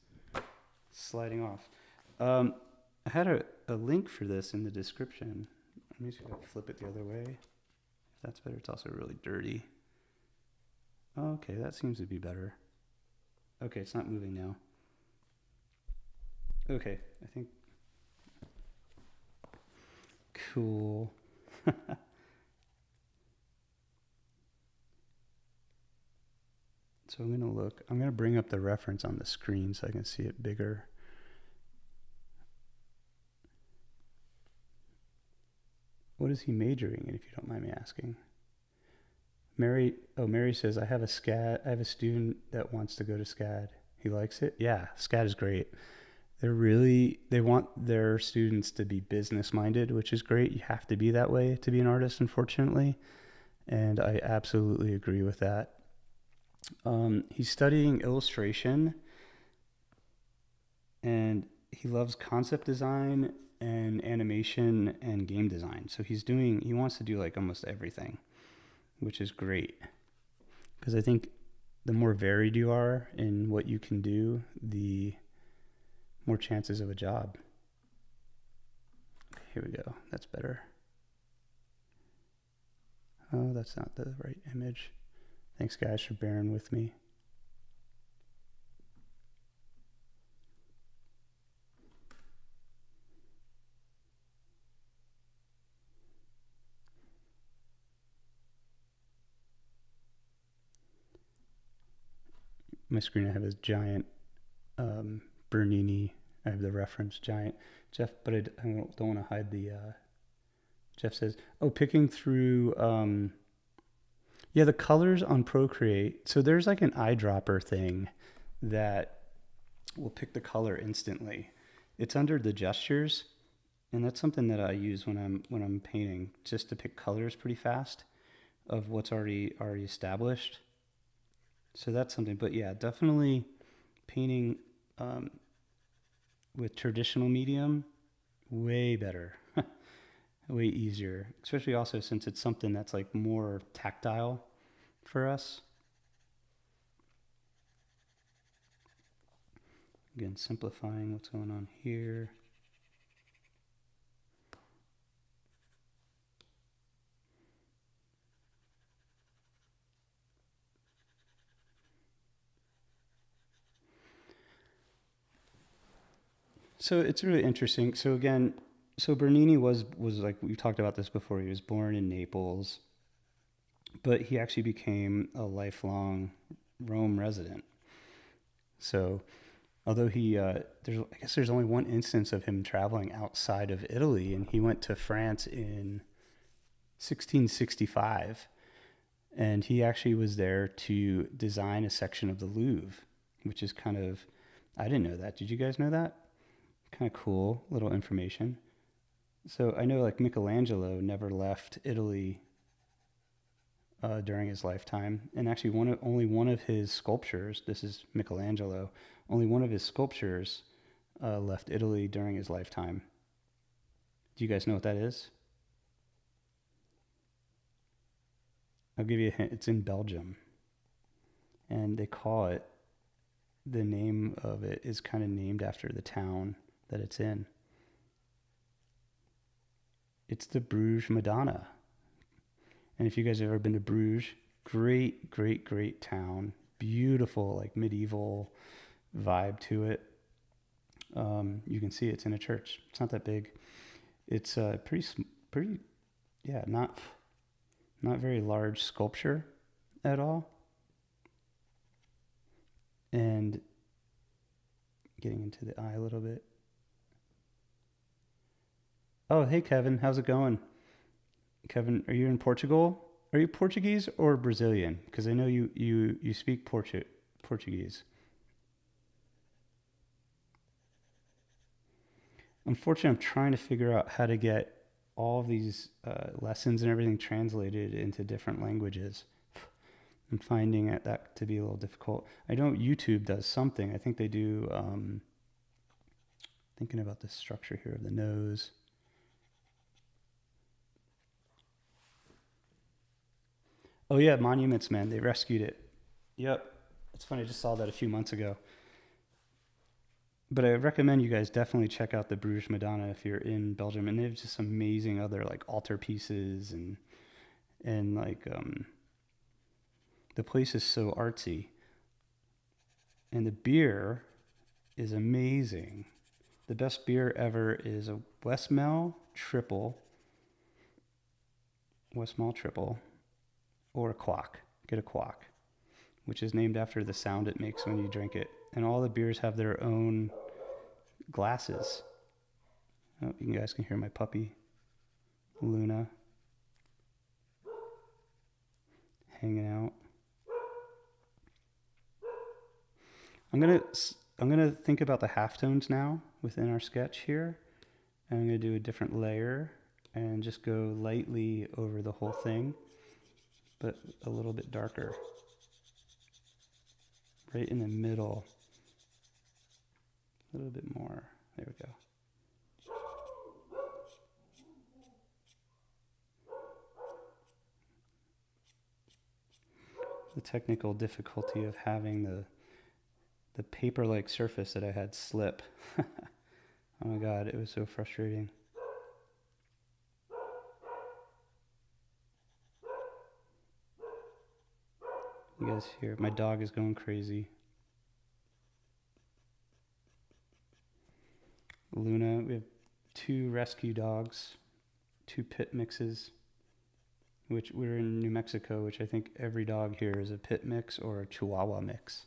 sliding off. I had a link for this in the description. Let me see if I can flip it the other way. If that's better. It's also really dirty. Okay, that seems to be better. Okay, it's not moving now. Okay, I think. Cool. So I'm going to bring up the reference on the screen so I can see it bigger. What is he majoring in, if you don't mind me asking? Mary says, I have a student that wants to go to SCAD. He likes it? Yeah, SCAD is great. They want their students to be business minded, which is great. You have to be that way to be an artist, unfortunately. And I absolutely agree with that. He's studying illustration and he loves concept design and animation and game design. So he wants to do like almost everything, which is great. Because I think the more varied you are in what you can do, the more chances of a job. Here we go. That's better. Oh, that's not the right image. Thanks, guys, for bearing with me. My screen, I have this giant Bernini. I have the reference giant. Jeff, but I don't want to hide the. Jeff says, "Oh, picking through." Yeah, the colors on Procreate. So there's like an eyedropper thing that will pick the color instantly. It's under the gestures, and that's something that I use when I'm painting, just to pick colors pretty fast of what's already established. So that's something. But yeah, definitely painting with traditional medium, way better, way easier, especially also since it's something that's like more tactile for us. Again, simplifying what's going on here. So it's really interesting. So again, so Bernini was like, we've talked about this before. He was born in Naples, but he actually became a lifelong Rome resident. So although I guess there's only one instance of him traveling outside of Italy, and he went to France in 1665, and he actually was there to design a section of the Louvre, which is kind of, I didn't know that. Did you guys know that? Kind of cool little information. So I know like Michelangelo never left Italy during his lifetime, and actually only one of his sculptures. This is Michelangelo. Only one of his sculptures left Italy during his lifetime. Do you guys know what that is? I'll give you a hint. It's in Belgium, and they call it. The name of it is kind of named after the town that it's in. It's the Bruges Madonna. And if you guys have ever been to Bruges, great, great, great town. Beautiful, like medieval vibe to it. You can see it's in a church. It's not that big. It's pretty, yeah, not very large sculpture at all. And getting into the eye a little bit. Oh, hey, Kevin. How's it going? Kevin, are you in Portugal? Are you Portuguese or Brazilian? Because I know you speak Portuguese. Unfortunately, I'm trying to figure out how to get all of these lessons and everything translated into different languages. I'm finding that to be a little difficult. I know YouTube does something. I think they do, thinking about the structure here of the nose. Oh yeah, Monuments Man. They rescued it. Yep. It's funny. I just saw that a few months ago. But I recommend you guys definitely check out the Bruges Madonna if you're in Belgium, and they have just amazing other like altar pieces and like the place is so artsy, and the beer is amazing. The best beer ever is a Westmalle triple, or a Quack. Get a Quack, which is named after the sound it makes when you drink it. And all the beers have their own glasses. Oh, you guys can hear my puppy, Luna, hanging out. I'm gonna think about the halftones now within our sketch here. And I'm gonna do a different layer and just go lightly over the whole thing, but a little bit darker. Right in the middle. A little bit more. There we go. The technical difficulty of having the paper-like surface that I had slip. Oh my god, it was so frustrating. You guys hear, my dog is going crazy. Luna, we have 2 rescue dogs, 2 pit mixes, which we're in New Mexico, which I think every dog here is a pit mix or a Chihuahua mix.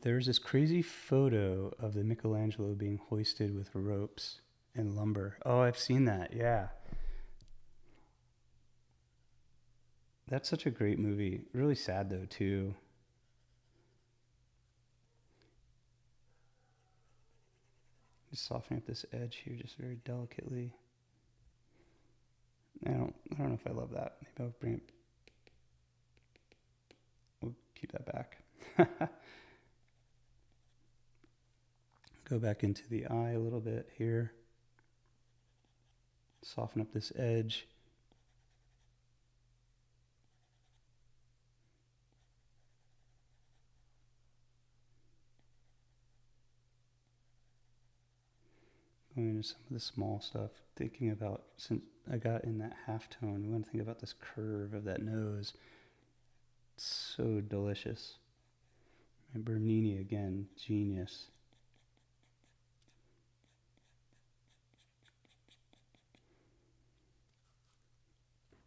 There's this crazy photo of the Michelangelo being hoisted with ropes and lumber. Oh, I've seen that. Yeah. That's such a great movie. Really sad though, too. Just softening up this edge here just very delicately. I don't know if I love that. Maybe I'll bring it. We'll keep that back. Go back into the eye a little bit here. Soften up this edge. Going into some of the small stuff, thinking about, since I got in that half tone, we want to think about this curve of that nose. It's so delicious. And Bernini again, genius.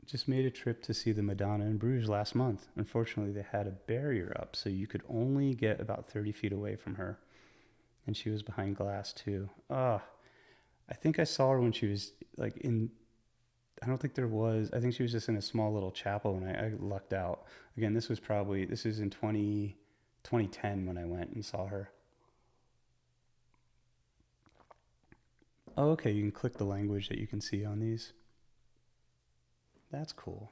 Just made a trip to see the Madonna in Bruges last month. Unfortunately, they had a barrier up, so you could only get about 30 feet away from her. And she was behind glass too. I think I saw her when she was like in, I don't think there was, I think she was just in a small little chapel and I lucked out. Again, this is in 2010 when I went and saw her. Oh, okay, you can click the language that you can see on these. That's cool.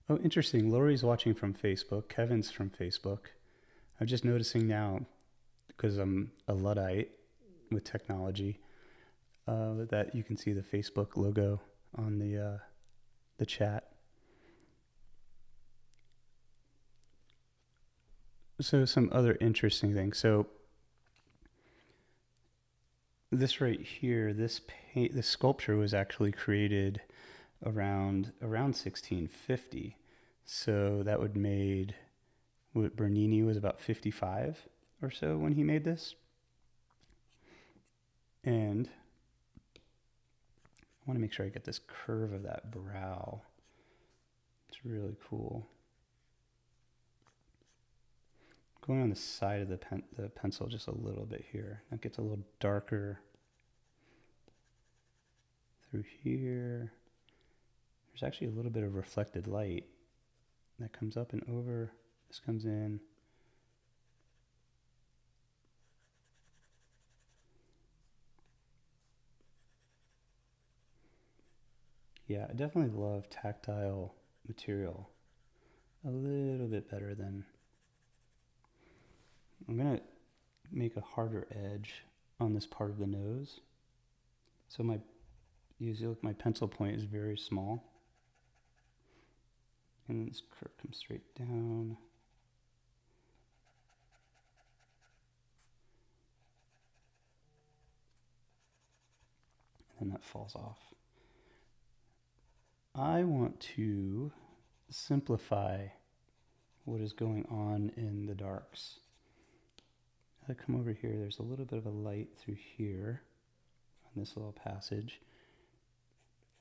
Oh, interesting. Lori's watching from Facebook. Kevin's from Facebook. I'm just noticing now, because I'm a Luddite with technology, that you can see the Facebook logo on the chat. So some other interesting things. So this right here, this sculpture was actually created around 1650. So that would made what Bernini was about 55 or so when he made this. And I want to make sure I get this curve of that brow. It's really cool. Going on the side of the pencil just a little bit here. That gets a little darker through here. There's actually a little bit of reflected light that comes up and over. This comes in. Yeah, I definitely love tactile material a little bit better than. I'm going to make a harder edge on this part of the nose. So my pencil point is very small. And then this curve comes straight down. And then that falls off. I want to simplify what is going on in the darks. As I come over here, there's a little bit of a light through here on this little passage,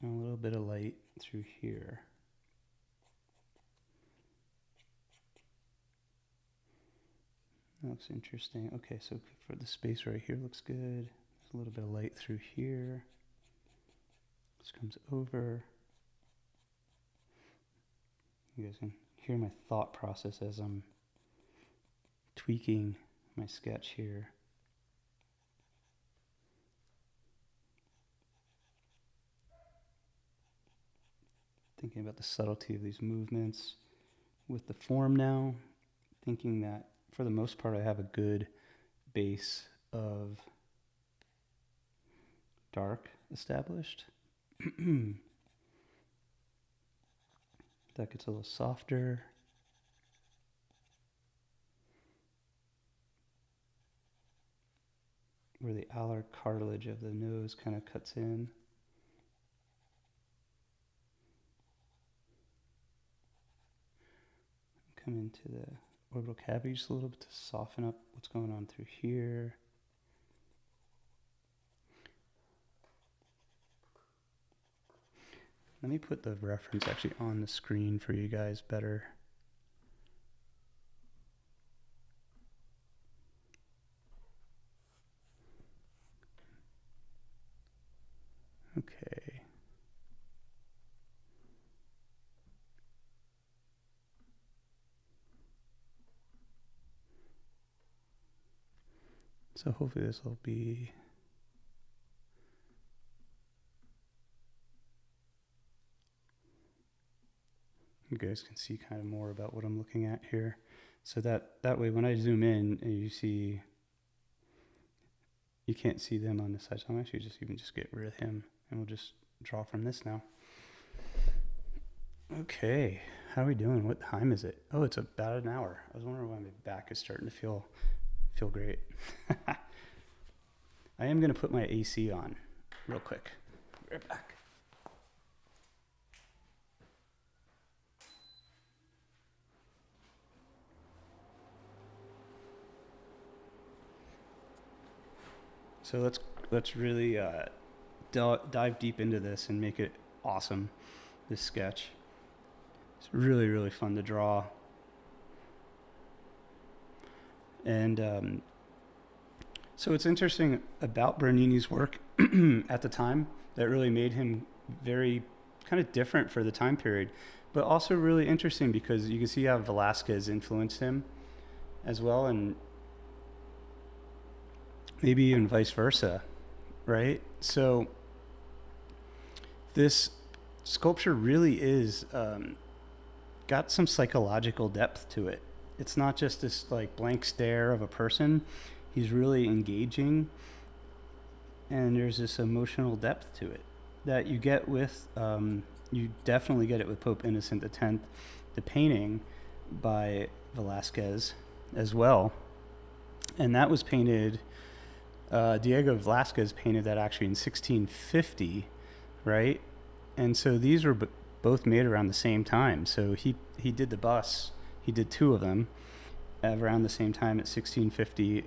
and a little bit of light through here. That looks interesting. Okay, so for the space right here looks good. There's a little bit of light through here. This comes over. You guys can hear my thought process as I'm tweaking my sketch here. Thinking about the subtlety of these movements with the form now. Thinking that for the most part I have a good base of dark established. That gets a little softer. Where the alar cartilage of the nose kind of cuts in. Come into the orbital cavity just a little bit to soften up what's going on through here. Let me put the reference actually on the screen for you guys better. Okay. So hopefully this will be... You guys can see kind of more about what I'm looking at here. So that way when I zoom in and you see, you can't see them on this side. So I'm actually just get rid of him and we'll just draw from this now. Okay, how are we doing? What time is it? Oh, it's about an hour. I was wondering why my back is starting to feel great. I am going to put my AC on real quick. Be right back. So let's really dive deep into this and make it awesome, this sketch. It's really, really fun to draw. And so it's interesting about Bernini's work at the time that really made him very kind of different for the time period, but also really interesting because you can see how Velázquez influenced him as well, and maybe even vice versa, right? So this sculpture really is got some psychological depth to it. It's not just this like blank stare of a person. He's really engaging, and there's this emotional depth to it that you get with, you definitely get it with Pope Innocent X, the painting by Velázquez as well. And that was painted, Diego Velázquez painted that actually in 1650, right? And so these were both made around the same time. So he did the busts, he did two of them around the same time at 1650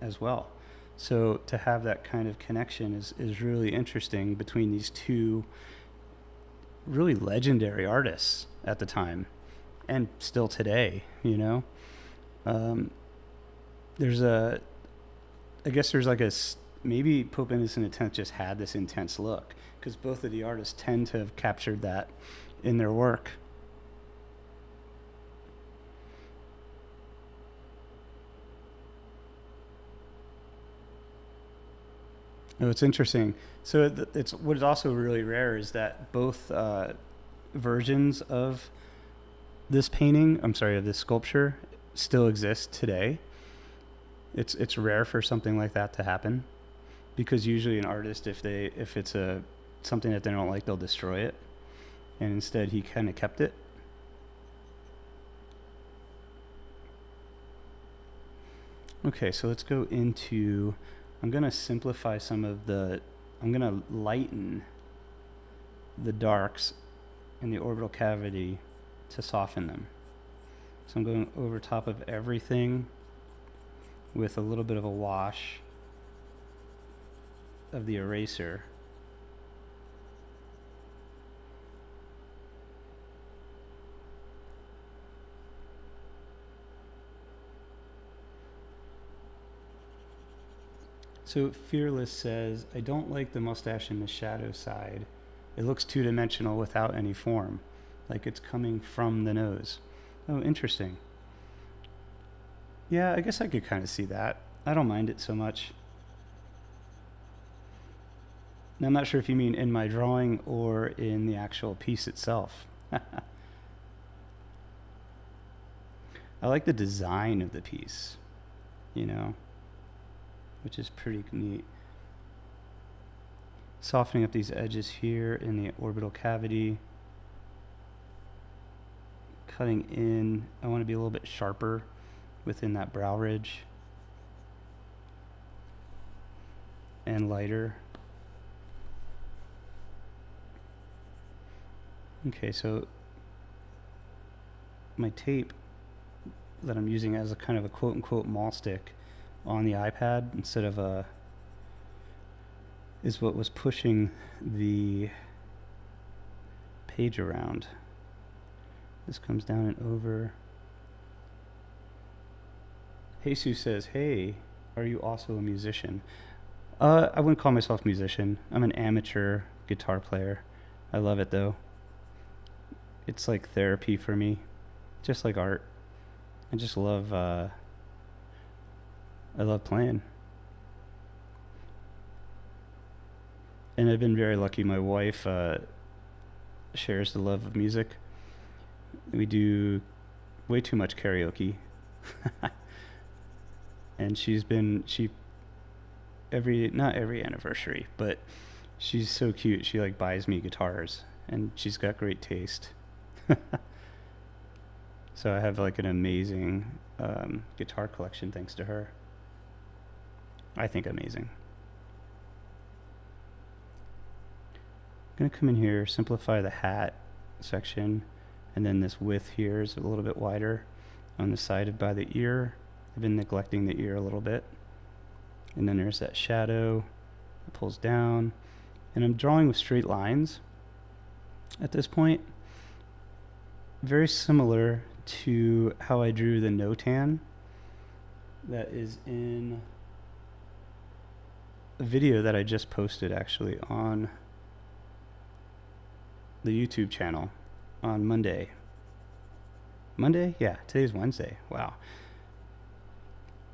as well. So to have that kind of connection is really interesting between these two really legendary artists at the time and still today, you know. Maybe Pope Innocent X just had this intense look because both of the artists tend to have captured that in their work. Oh, it's interesting. So it's what is also really rare is that both versions of this painting, of this sculpture, still exist today. It's rare for something like that to happen, because usually an artist, if it's something that they don't like, they'll destroy it, and instead he kind of kept it. Okay, so let's go into. I'm going to simplify I'm going to lighten the darks in the orbital cavity to soften them. So I'm going over top of everything with a little bit of a wash of the eraser. So Fearless says, I don't like the mustache in the shadow side. It looks two-dimensional without any form, like it's coming from the nose. Oh, interesting. Yeah, I guess I could kind of see that. I don't mind it so much. Now, I'm not sure if you mean in my drawing or in the actual piece itself. I like the design of the piece, you know, which is pretty neat. Softening up these edges here in the orbital cavity. Cutting in, I want to be a little bit sharper within that brow ridge. And lighter. Okay, so my tape that I'm using as a kind of a quote-unquote mall stick on the iPad instead of is what was pushing the page around. This comes down and over. Jesus says, hey, are you also a musician? I wouldn't call myself a musician. I'm an amateur guitar player. I love it though. It's like therapy for me, just like art. I just love. I love playing, and I've been very lucky. My wife shares the love of music. We do way too much karaoke, and she every not every anniversary, but she's so cute. She like buys me guitars, and she's got great taste. So I have like an amazing guitar collection thanks to her. I think amazing. I'm gonna come in here, simplify the hat section, and then this width here is a little bit wider on the side of by the ear. I've been neglecting the ear a little bit. And then there's that shadow that pulls down. And I'm drawing with straight lines at this point. Very similar to how I drew the no-tan that is in a video that I just posted actually on the YouTube channel on Monday. Monday? Yeah, today's Wednesday. Wow.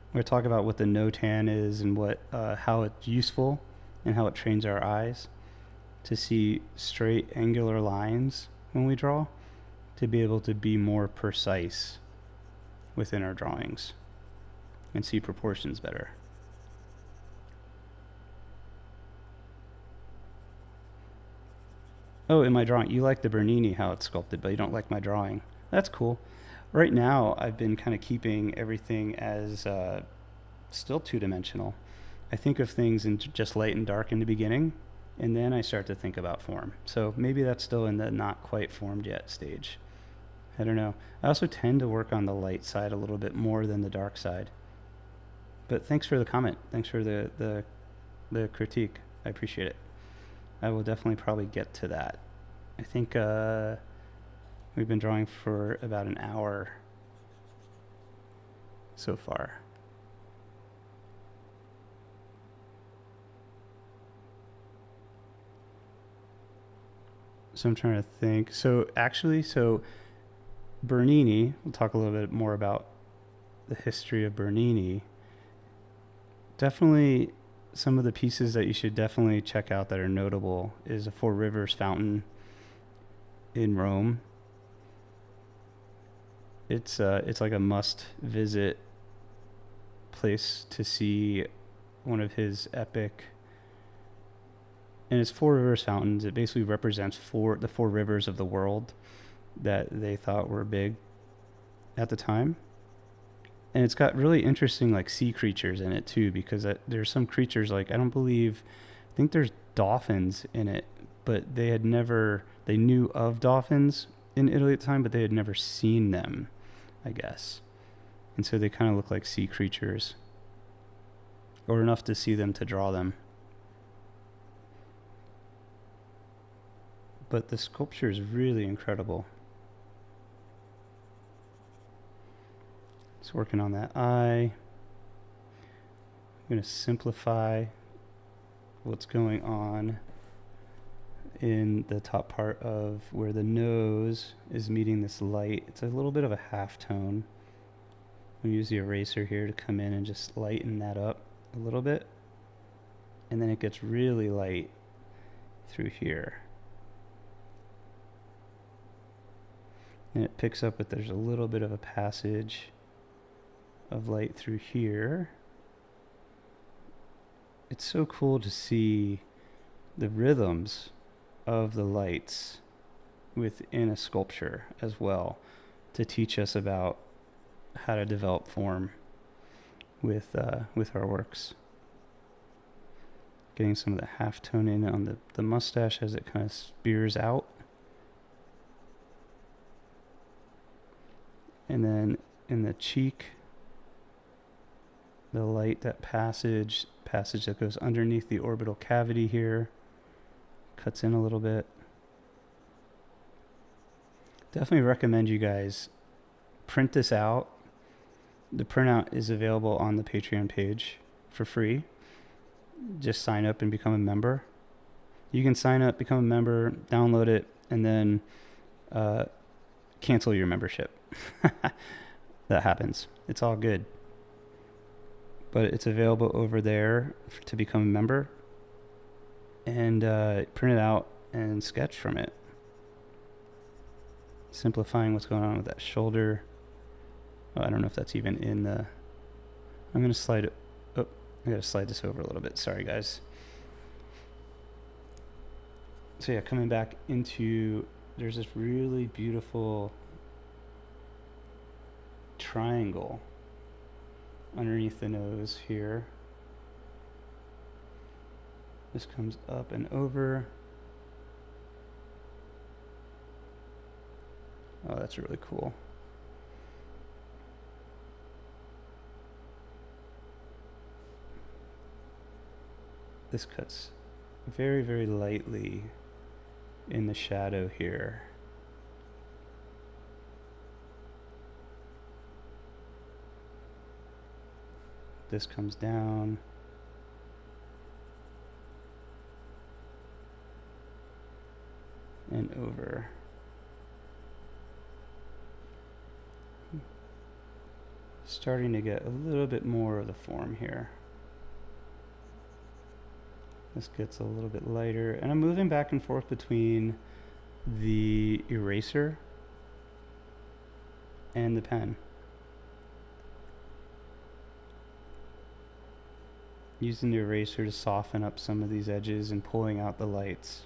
We're going to talk about what the no-tan is and what how it's useful and how it trains our eyes to see straight angular lines when we draw, to be able to be more precise within our drawings and see proportions better. Oh, in my drawing, you like the Bernini, how it's sculpted, but you don't like my drawing. That's cool. Right now, I've been kind of keeping everything as still two-dimensional. I think of things in just light and dark in the beginning, and then I start to think about form. So maybe that's still in the not quite formed yet stage. I don't know. I also tend to work on the light side a little bit more than the dark side. But thanks for the comment. Thanks for the critique. I appreciate it. I will definitely probably get to that. I think we've been drawing for about an hour so far. So I'm trying to think. So Bernini, we'll talk a little bit more about the history of Bernini. Definitely some of the pieces that you should definitely check out that are notable is a Four Rivers fountain in Rome. It's like a must visit place to see one of his epic, and it's Four Rivers fountains. It basically represents the four rivers of the world that they thought were big at the time. And it's got really interesting like sea creatures in it too, because there's some creatures like I think there's dolphins in it, but they knew of dolphins in Italy at the time, but they had never seen them, I guess. And so they kind of look like sea creatures, or enough to see them to draw them. But the sculpture is really incredible. It's working on that eye. I'm going to simplify what's going on in the top part of where the nose is meeting this light. It's a little bit of a half tone. I'm going to use the eraser here to come in and just lighten that up a little bit. And then it gets really light through here. And it picks up that there's a little bit of a passage of light through here. It's so cool to see the rhythms of the lights within a sculpture as well, to teach us about how to develop form with our works. Getting some of the half tone in on the mustache as it kind of spears out. And then in the cheek, the light, that passage that goes underneath the orbital cavity here, cuts in a little bit. Definitely recommend you guys print this out. The printout is available on the Patreon page for free. just sign up and become a member. You can sign up, become a member, download it, and then cancel your membership. That happens. It's all good. But it's available over there to become a member, and print it out and sketch from it. Simplifying what's going on with that shoulder. Oh, I don't know if that's even in the... I'm going to slide it... Oh, I got to slide this over a little bit. Sorry, guys. So yeah, coming back into... There's this really beautiful triangle underneath the nose here. This comes up and over. Oh, that's really cool. This cuts very, very lightly in the shadow here. This comes down. And over. Starting to get a little bit more of the form here. This gets a little bit lighter, and I'm moving back and forth between the eraser and the pen. Using the eraser to soften up some of these edges and pulling out the lights.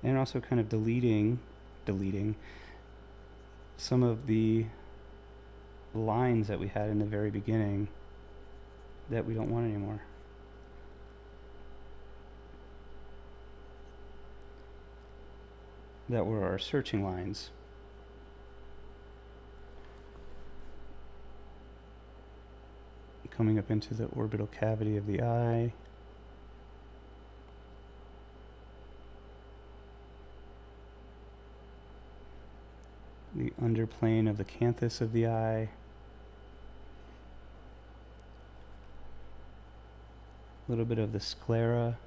And also kind of deleting some of the lines that we had in the very beginning that we don't want anymore. That were our searching lines. Coming up into the orbital cavity of the eye. The underplane of the canthus of the eye. A little bit of the sclera.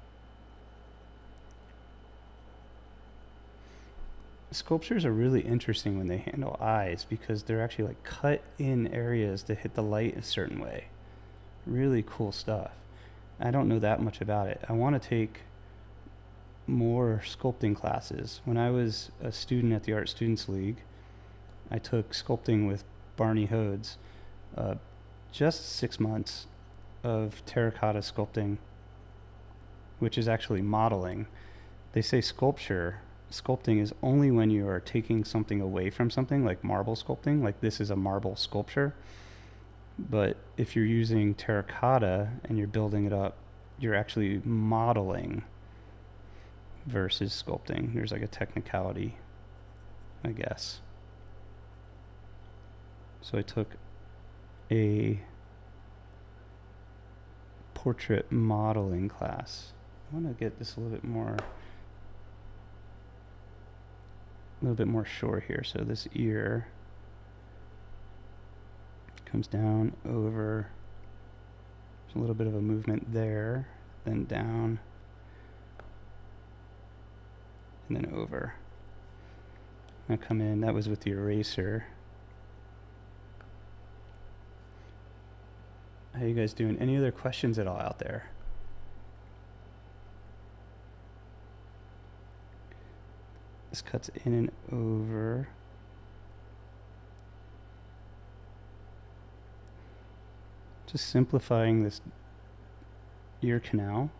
Sculptures are really interesting when they handle eyes because they're actually like cut in areas to hit the light a certain way. Really cool stuff. I don't know that much about it. I want to take more sculpting classes. When I was a student at the Art Students League, I took sculpting with Barney Hodes. Just 6 months of terracotta sculpting, which is actually modeling. They say sculpting is only when you are taking something away from something, like marble sculpting, like this is a marble sculpture. But if you're using terracotta and you're building it up, you're actually modeling versus sculpting. There's like a technicality, I guess. So I took a portrait modeling class. I want to get this a little bit more short here. So this ear comes down, over. There's a little bit of a movement there, then down, and then over. Now come in, that was with the eraser. How you guys doing? Any other questions at all out there? This cuts in and over. Just simplifying this ear canal.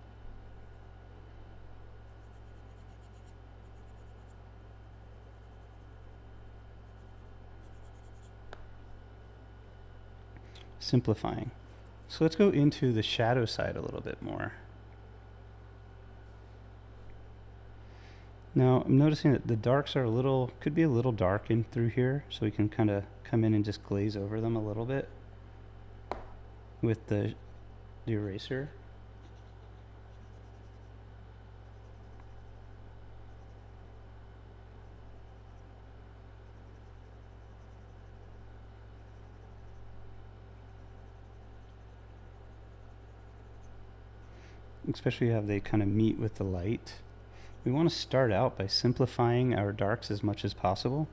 Simplifying. So let's go into the shadow side a little bit more. Now I'm noticing that the darks are could be a little dark in through here, so we can kind of come in and just glaze over them a little bit with the eraser. especially how they kind of meet with the light. We want to start out by simplifying our darks as much as possible.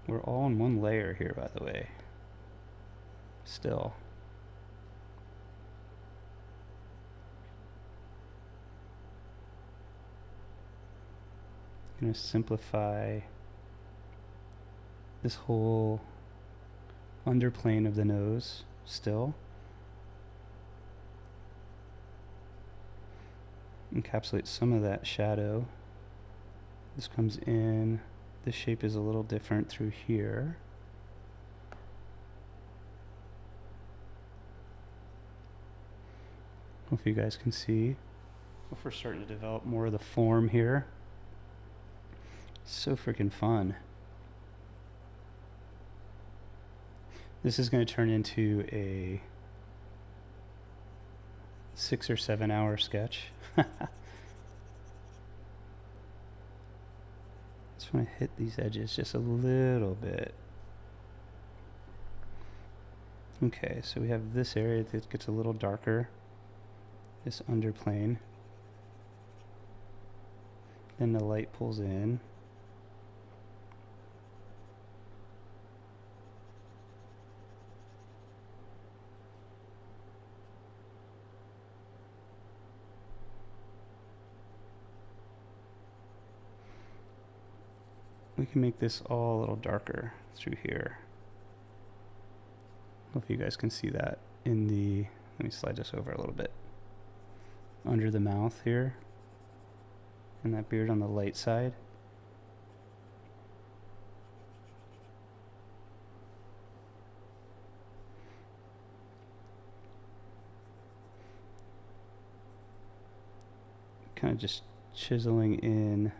We're all in one layer here, by the way. Still. I'm going to simplify this whole underplane of the nose still. Encapsulate some of that shadow. This comes in. This shape is a little different through here. Hope you guys can see. If we're starting to develop more of the form here. So freaking fun. This is going to turn into a 6 or 7 hour sketch. Just want to hit these edges just a little bit. Okay, so we have this area that gets a little darker, this underplane. Then the light pulls in. We can make this all a little darker through here. Hope you guys can see that in the, let me slide this over a little bit. Under the mouth here, and that beard on the light side. Kind of just chiseling in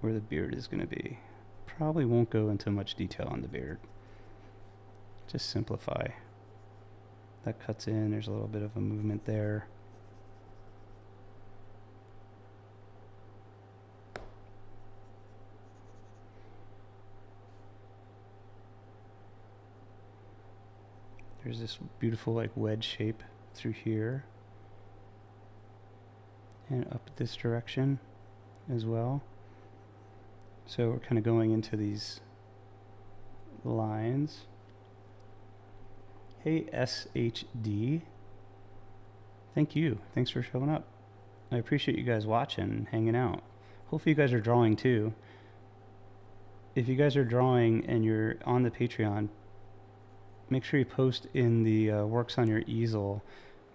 where the beard is going to be. Probably won't go into much detail on the beard. Just simplify. That cuts in, there's a little bit of a movement there. There's this beautiful like wedge shape through here. And up this direction as well. So we're kind of going into these lines. Hey SHD, thank you. Thanks for showing up. I appreciate you guys watching and hanging out. Hopefully you guys are drawing too. If you guys are drawing and you're on the Patreon, make sure you post in the works on your easel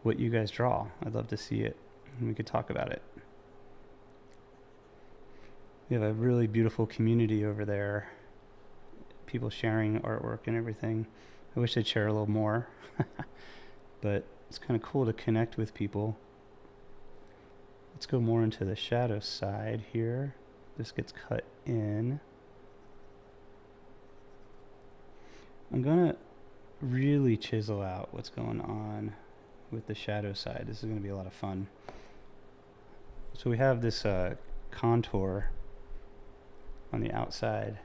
what you guys draw. I'd love to see it and we could talk about it. We have a really beautiful community over there. People sharing artwork and everything. I wish they'd share a little more. But it's kind of cool to connect with people. Let's go more into the shadow side here. This gets cut in. I'm going to really chisel out what's going on with the shadow side. This is going to be a lot of fun. So we have this contour on the outside.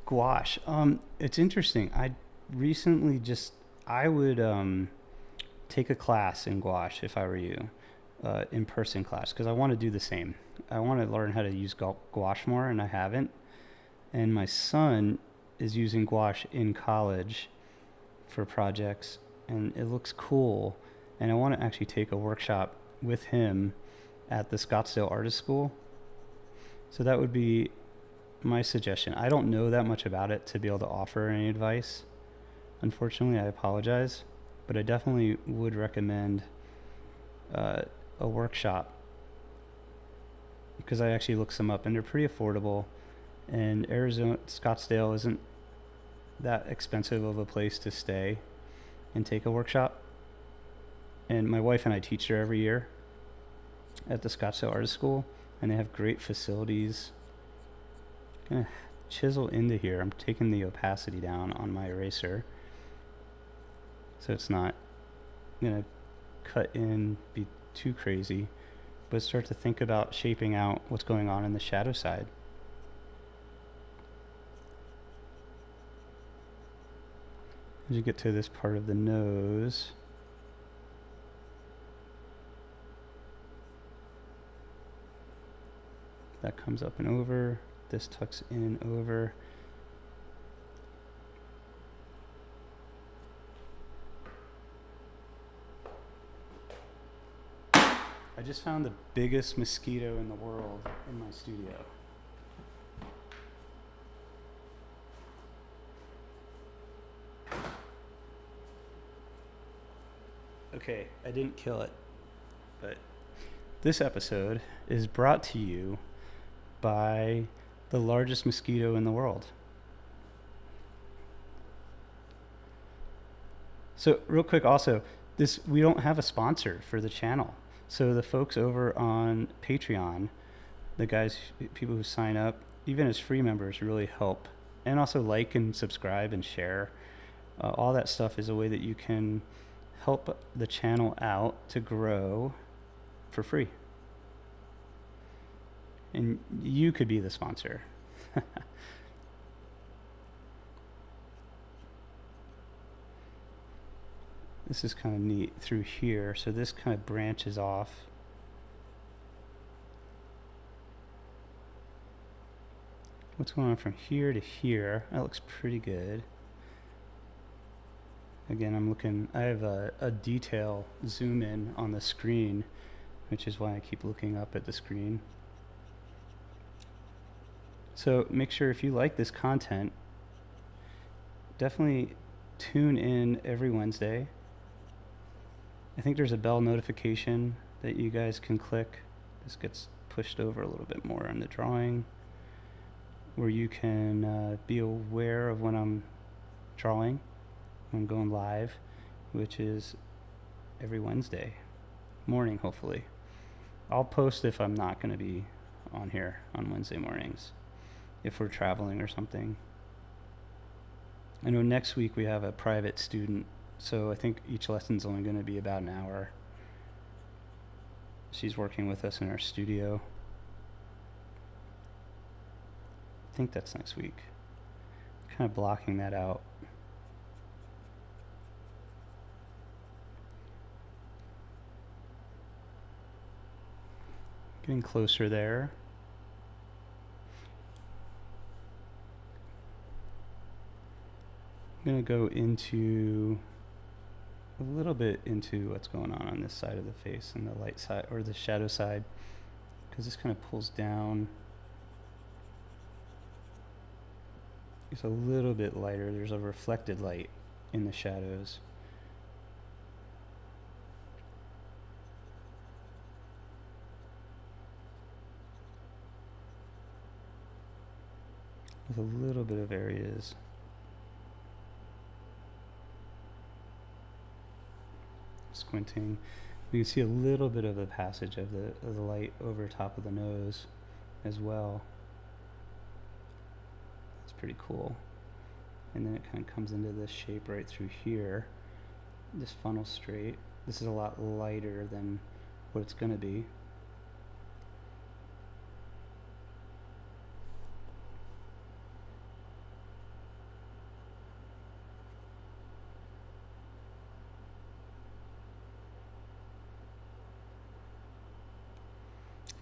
Gouache. It's interesting. I recently I would take a class in gouache if I were you, in-person class, because I want to do the same. I want to learn how to use gouache more, and I haven't. And my son is using gouache in college for projects, and it looks cool. And I want to actually take a workshop with him at the Scottsdale Artist School. So that would be my suggestion. I don't know that much about it to be able to offer any advice. Unfortunately, I apologize, but I definitely would recommend a workshop, because I actually looked some up and they're pretty affordable, and Arizona, Scottsdale isn't that expensive of a place to stay and take a workshop. And my wife and I teach there every year at the Scottsdale Artist School, and they have great facilities. I'm gonna chisel into here. I'm taking the opacity down on my eraser, so it's not gonna cut in, be too crazy, but start to think about shaping out what's going on in the shadow side. As you get to this part of the nose, that comes up and over, this tucks in and over. I just found the biggest mosquito in the world in my studio. Okay, I didn't kill it, but this episode is brought to you by the largest mosquito in the world. So real quick also, we don't have a sponsor for the channel. So the folks over on Patreon, people who sign up, even as free members, really help. And also like and subscribe and share. All that stuff is a way that you can help the channel out to grow for free. And you could be the sponsor. This is kind of neat through here. So this kind of branches off. What's going on from here to here? That looks pretty good. Again, I have a detail zoom in on the screen, which is why I keep looking up at the screen. So make sure if you like this content, definitely tune in every Wednesday. I think there's a bell notification that you guys can click. This gets pushed over a little bit more on the drawing, where you can be aware of when I'm drawing. I'm going live, which is every Wednesday morning, hopefully. I'll post if I'm not going to be on here on Wednesday mornings, if we're traveling or something. I know next week we have a private student, so I think each lesson's only going to be about an hour. She's working with us in our studio. I think that's next week. Kind of blocking that out. Getting closer there. I'm going to go into a little bit into what's going on this side of the face and the light side, or the shadow side, because this kind of pulls down. It's a little bit lighter. There's a reflected light in the shadows. With a little bit of areas. Squinting, we can see a little bit of the passage of the light over top of the nose as well. That's pretty cool. And then it kind of comes into this shape right through here. This funnel straight. This is a lot lighter than what it's going to be.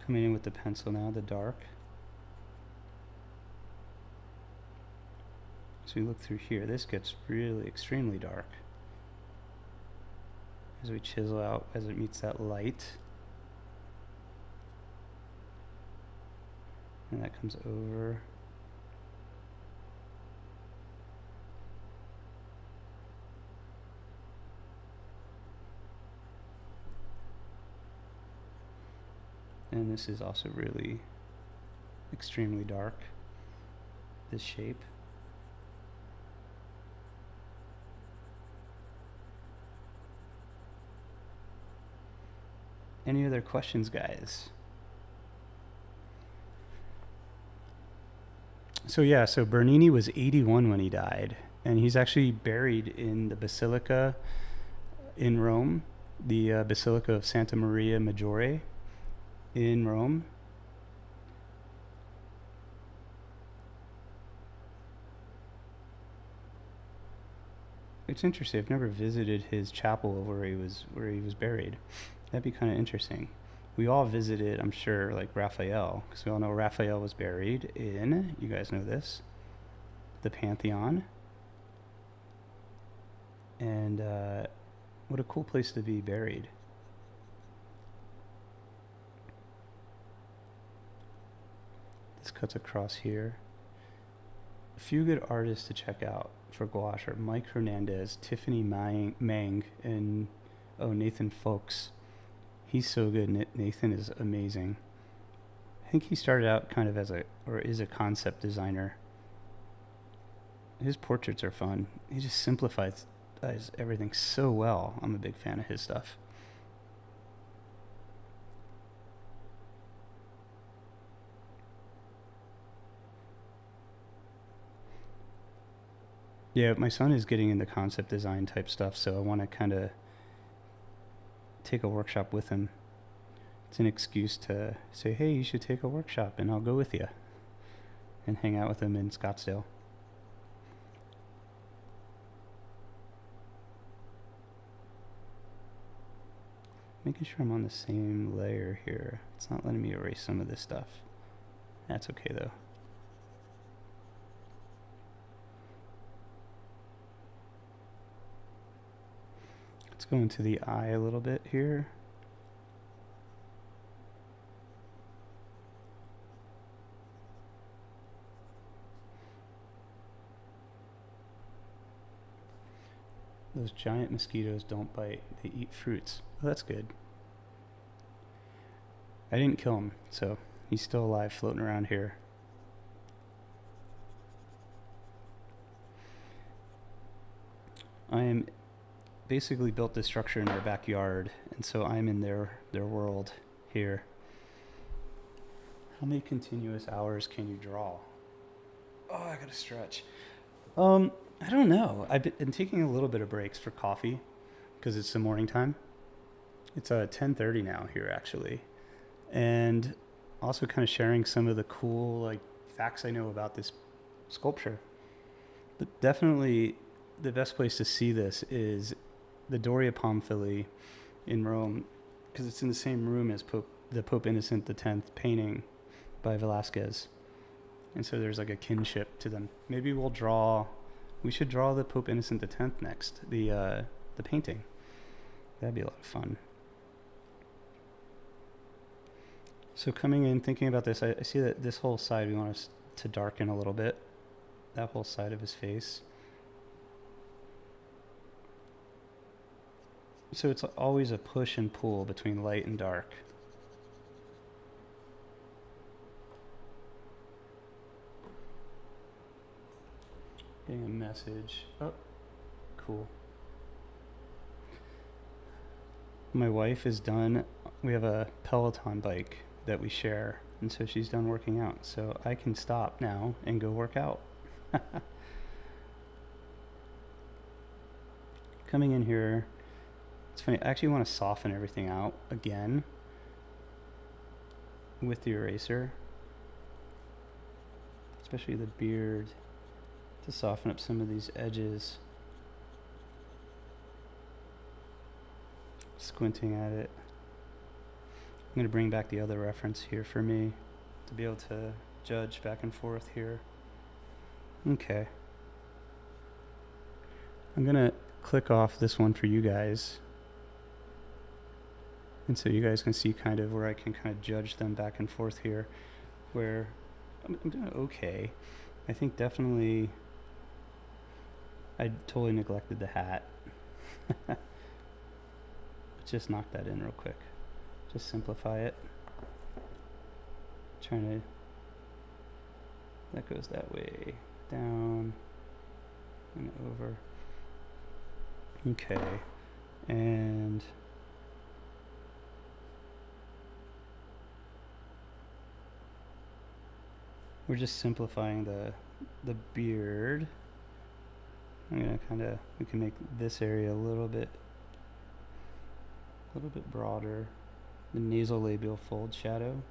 Coming in with the pencil now, the dark. So we look through here, this gets really extremely dark as we chisel out, as it meets that light. And that comes over. And this is also really extremely dark, this shape. Any other questions, guys? So yeah, so Bernini was 81 when he died, and he's actually buried in the Basilica in Rome, the Basilica of Santa Maria Maggiore in Rome. It's interesting. I've never visited his chapel where he was buried. That'd be kind of interesting. We all visited, I'm sure, like Raphael, because we all know Raphael was buried in, you guys know this, the Pantheon. And what a cool place to be buried. This cuts across here. A few good artists to check out for gouache are Mike Hernandez, Tiffany Mang, and Nathan Folks. He's so good. Nathan is amazing. I think he started out kind of is a concept designer. His portraits are fun. He just simplifies everything so well. I'm a big fan of his stuff. Yeah, my son is getting into concept design type stuff, so I want to kind of take a workshop with him. It's an excuse to say, hey, you should take a workshop, and I'll go with you and hang out with him in Scottsdale. Making sure I'm on the same layer here. It's not letting me erase some of this stuff. That's okay though. Let's go into the eye a little bit here. Those giant mosquitoes don't bite, they eat fruits. Well, that's good. I didn't kill him, so he's still alive floating around here. I am basically built this structure in our backyard, and so I'm in their world here. How many continuous hours can you draw? Oh, I gotta stretch. I don't know. I've been taking a little bit of breaks for coffee because it's the morning time. It's 10:30 now here actually, and also kind of sharing some of the cool like facts I know about this sculpture. But definitely the best place to see this is the Doria Pamphili in Rome, because it's in the same room as the Pope Innocent X painting by Velasquez, and so there's like a kinship to them. Maybe we should draw the Pope Innocent X next, the painting. That'd be a lot of fun. So coming in, thinking about this, I see that this whole side we want us to darken a little bit. That whole side of his face. So it's always a push and pull between light and dark. Getting a message. Oh, cool. My wife is done. We have a Peloton bike that we share, and so she's done working out. So I can stop now and go work out. Coming in here, it's funny, I actually want to soften everything out again with the eraser, especially the beard, to soften up some of these edges. Squinting at it. I'm going to bring back the other reference here for me to be able to judge back and forth here. Okay. I'm going to click off this one for you guys, and so you guys can see kind of where I can kind of judge them back and forth here, where I'm doing okay. I think definitely I totally neglected the hat. Just knock that in real quick. Just simplify it. That goes that way, down and over. Okay, and we're just simplifying the beard. I'm gonna we can make this area a little bit broader. The nasolabial fold shadow.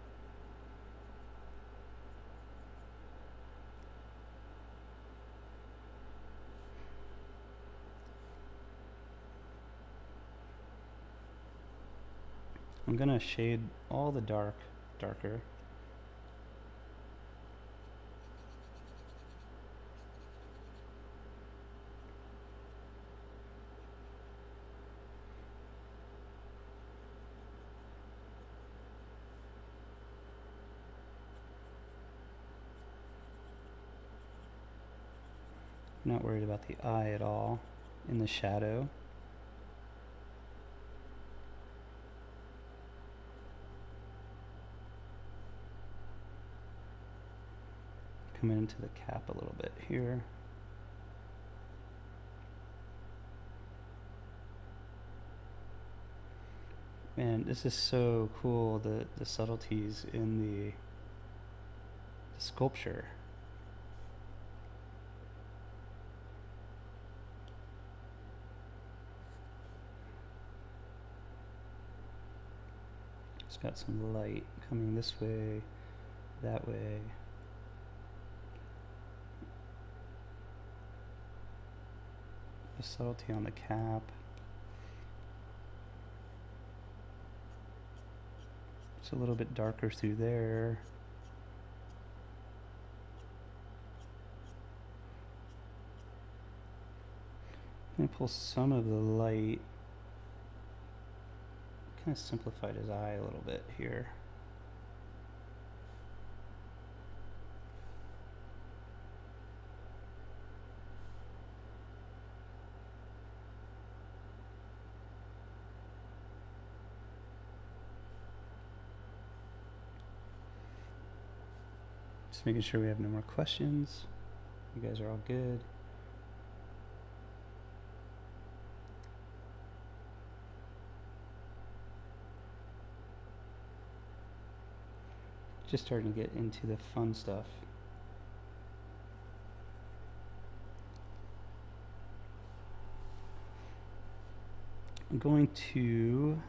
I'm gonna shade all the darker. I'm not worried about the eye at all in the shadow. Come into the cap a little bit here. Man, this is so cool, the subtleties in the sculpture. It's got some light coming this way, that way. The subtlety on the cap. It's a little bit darker through there. I'm going to pull some of the light. Kind of simplified his eye a little bit here. Just making sure we have no more questions. You guys are all good. Just starting to get into the fun stuff. I'm going to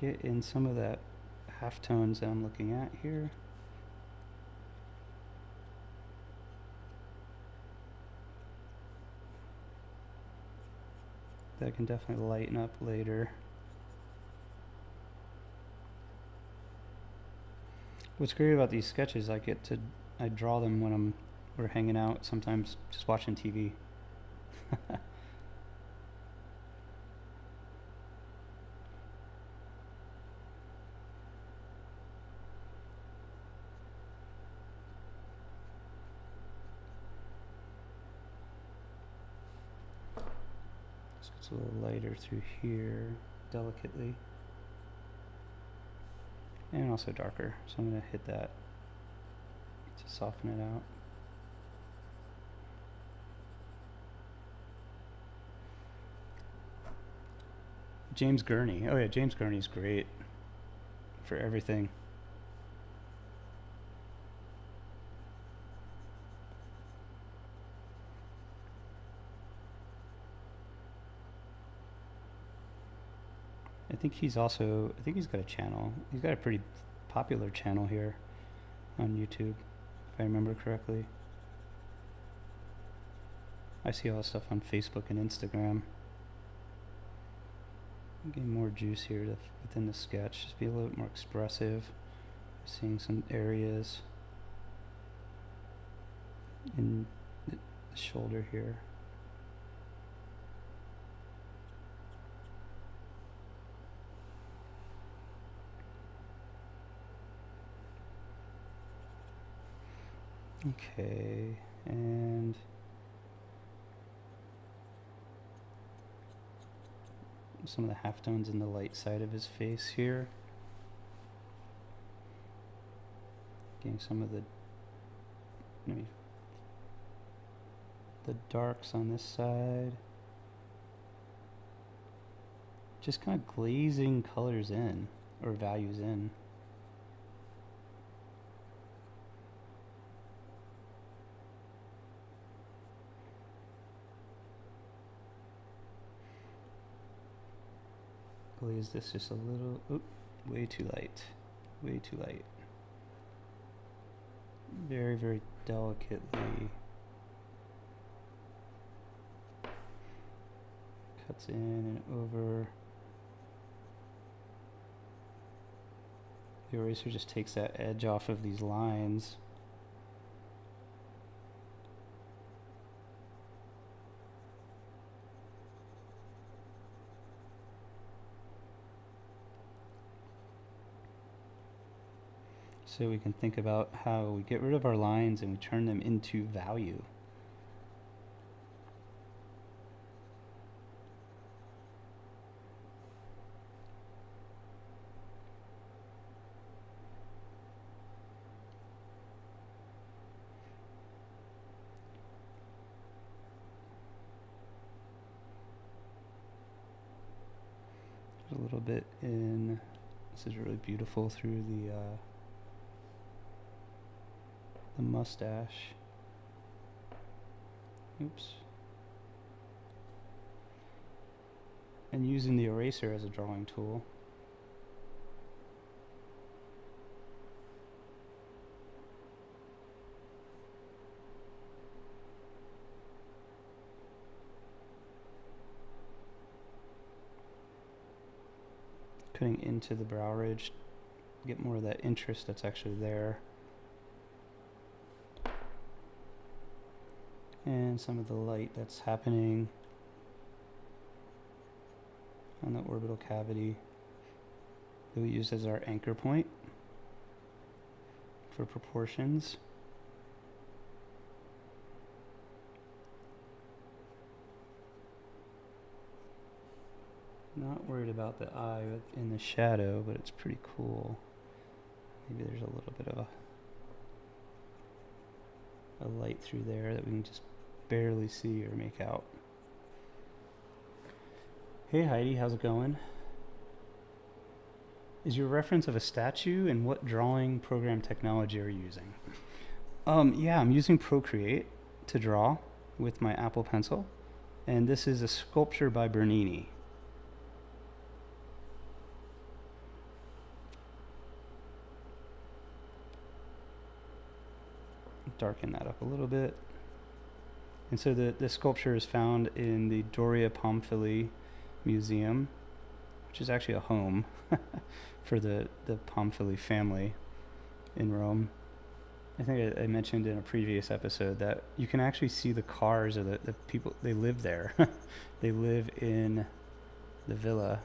get in some of that halftones that I'm looking at here. That can definitely lighten up later. What's great about these sketches, I draw them when we're hanging out, sometimes just watching TV. So it's a little lighter through here, delicately. And also darker, so I'm going to hit that to soften it out. James Gurney. Oh yeah, James Gurney's great for everything. I think he's got a channel. He's got a pretty popular channel here on YouTube, if I remember correctly. I see all this stuff on Facebook and Instagram. Getting more juice here within the sketch, just be a little bit more expressive. Seeing some areas in the shoulder here. Okay, and some of the halftones in the light side of his face here. Getting some of maybe the darks on this side. Just kind of glazing colors in, or values in. Glaze this just a little, way too light, way too light. Very, very delicately cuts in and over. The eraser just takes that edge off of these lines. So we can think about how we get rid of our lines and we turn them into value. There's a little bit in, this is really beautiful through the mustache. Oops. And using the eraser as a drawing tool. Cutting into the brow ridge, get more of that interest that's actually there. And some of the light that's happening on the orbital cavity that we use as our anchor point for proportions. Not worried about the eye in the shadow, but it's pretty cool. Maybe there's a little bit of a light through there that we can just barely see or make out. Hey Heidi, how's it going? Is your reference of a statue, and what drawing program technology are you using? Yeah, I'm using Procreate to draw with my Apple Pencil, and this is a sculpture by Bernini. Darken that up a little bit. And so the sculpture is found in the Doria Pamphili Museum, which is actually a home for the Pamphili family in Rome. I think I mentioned in a previous episode that you can actually see the cars of the people, they live there. They live in the villa.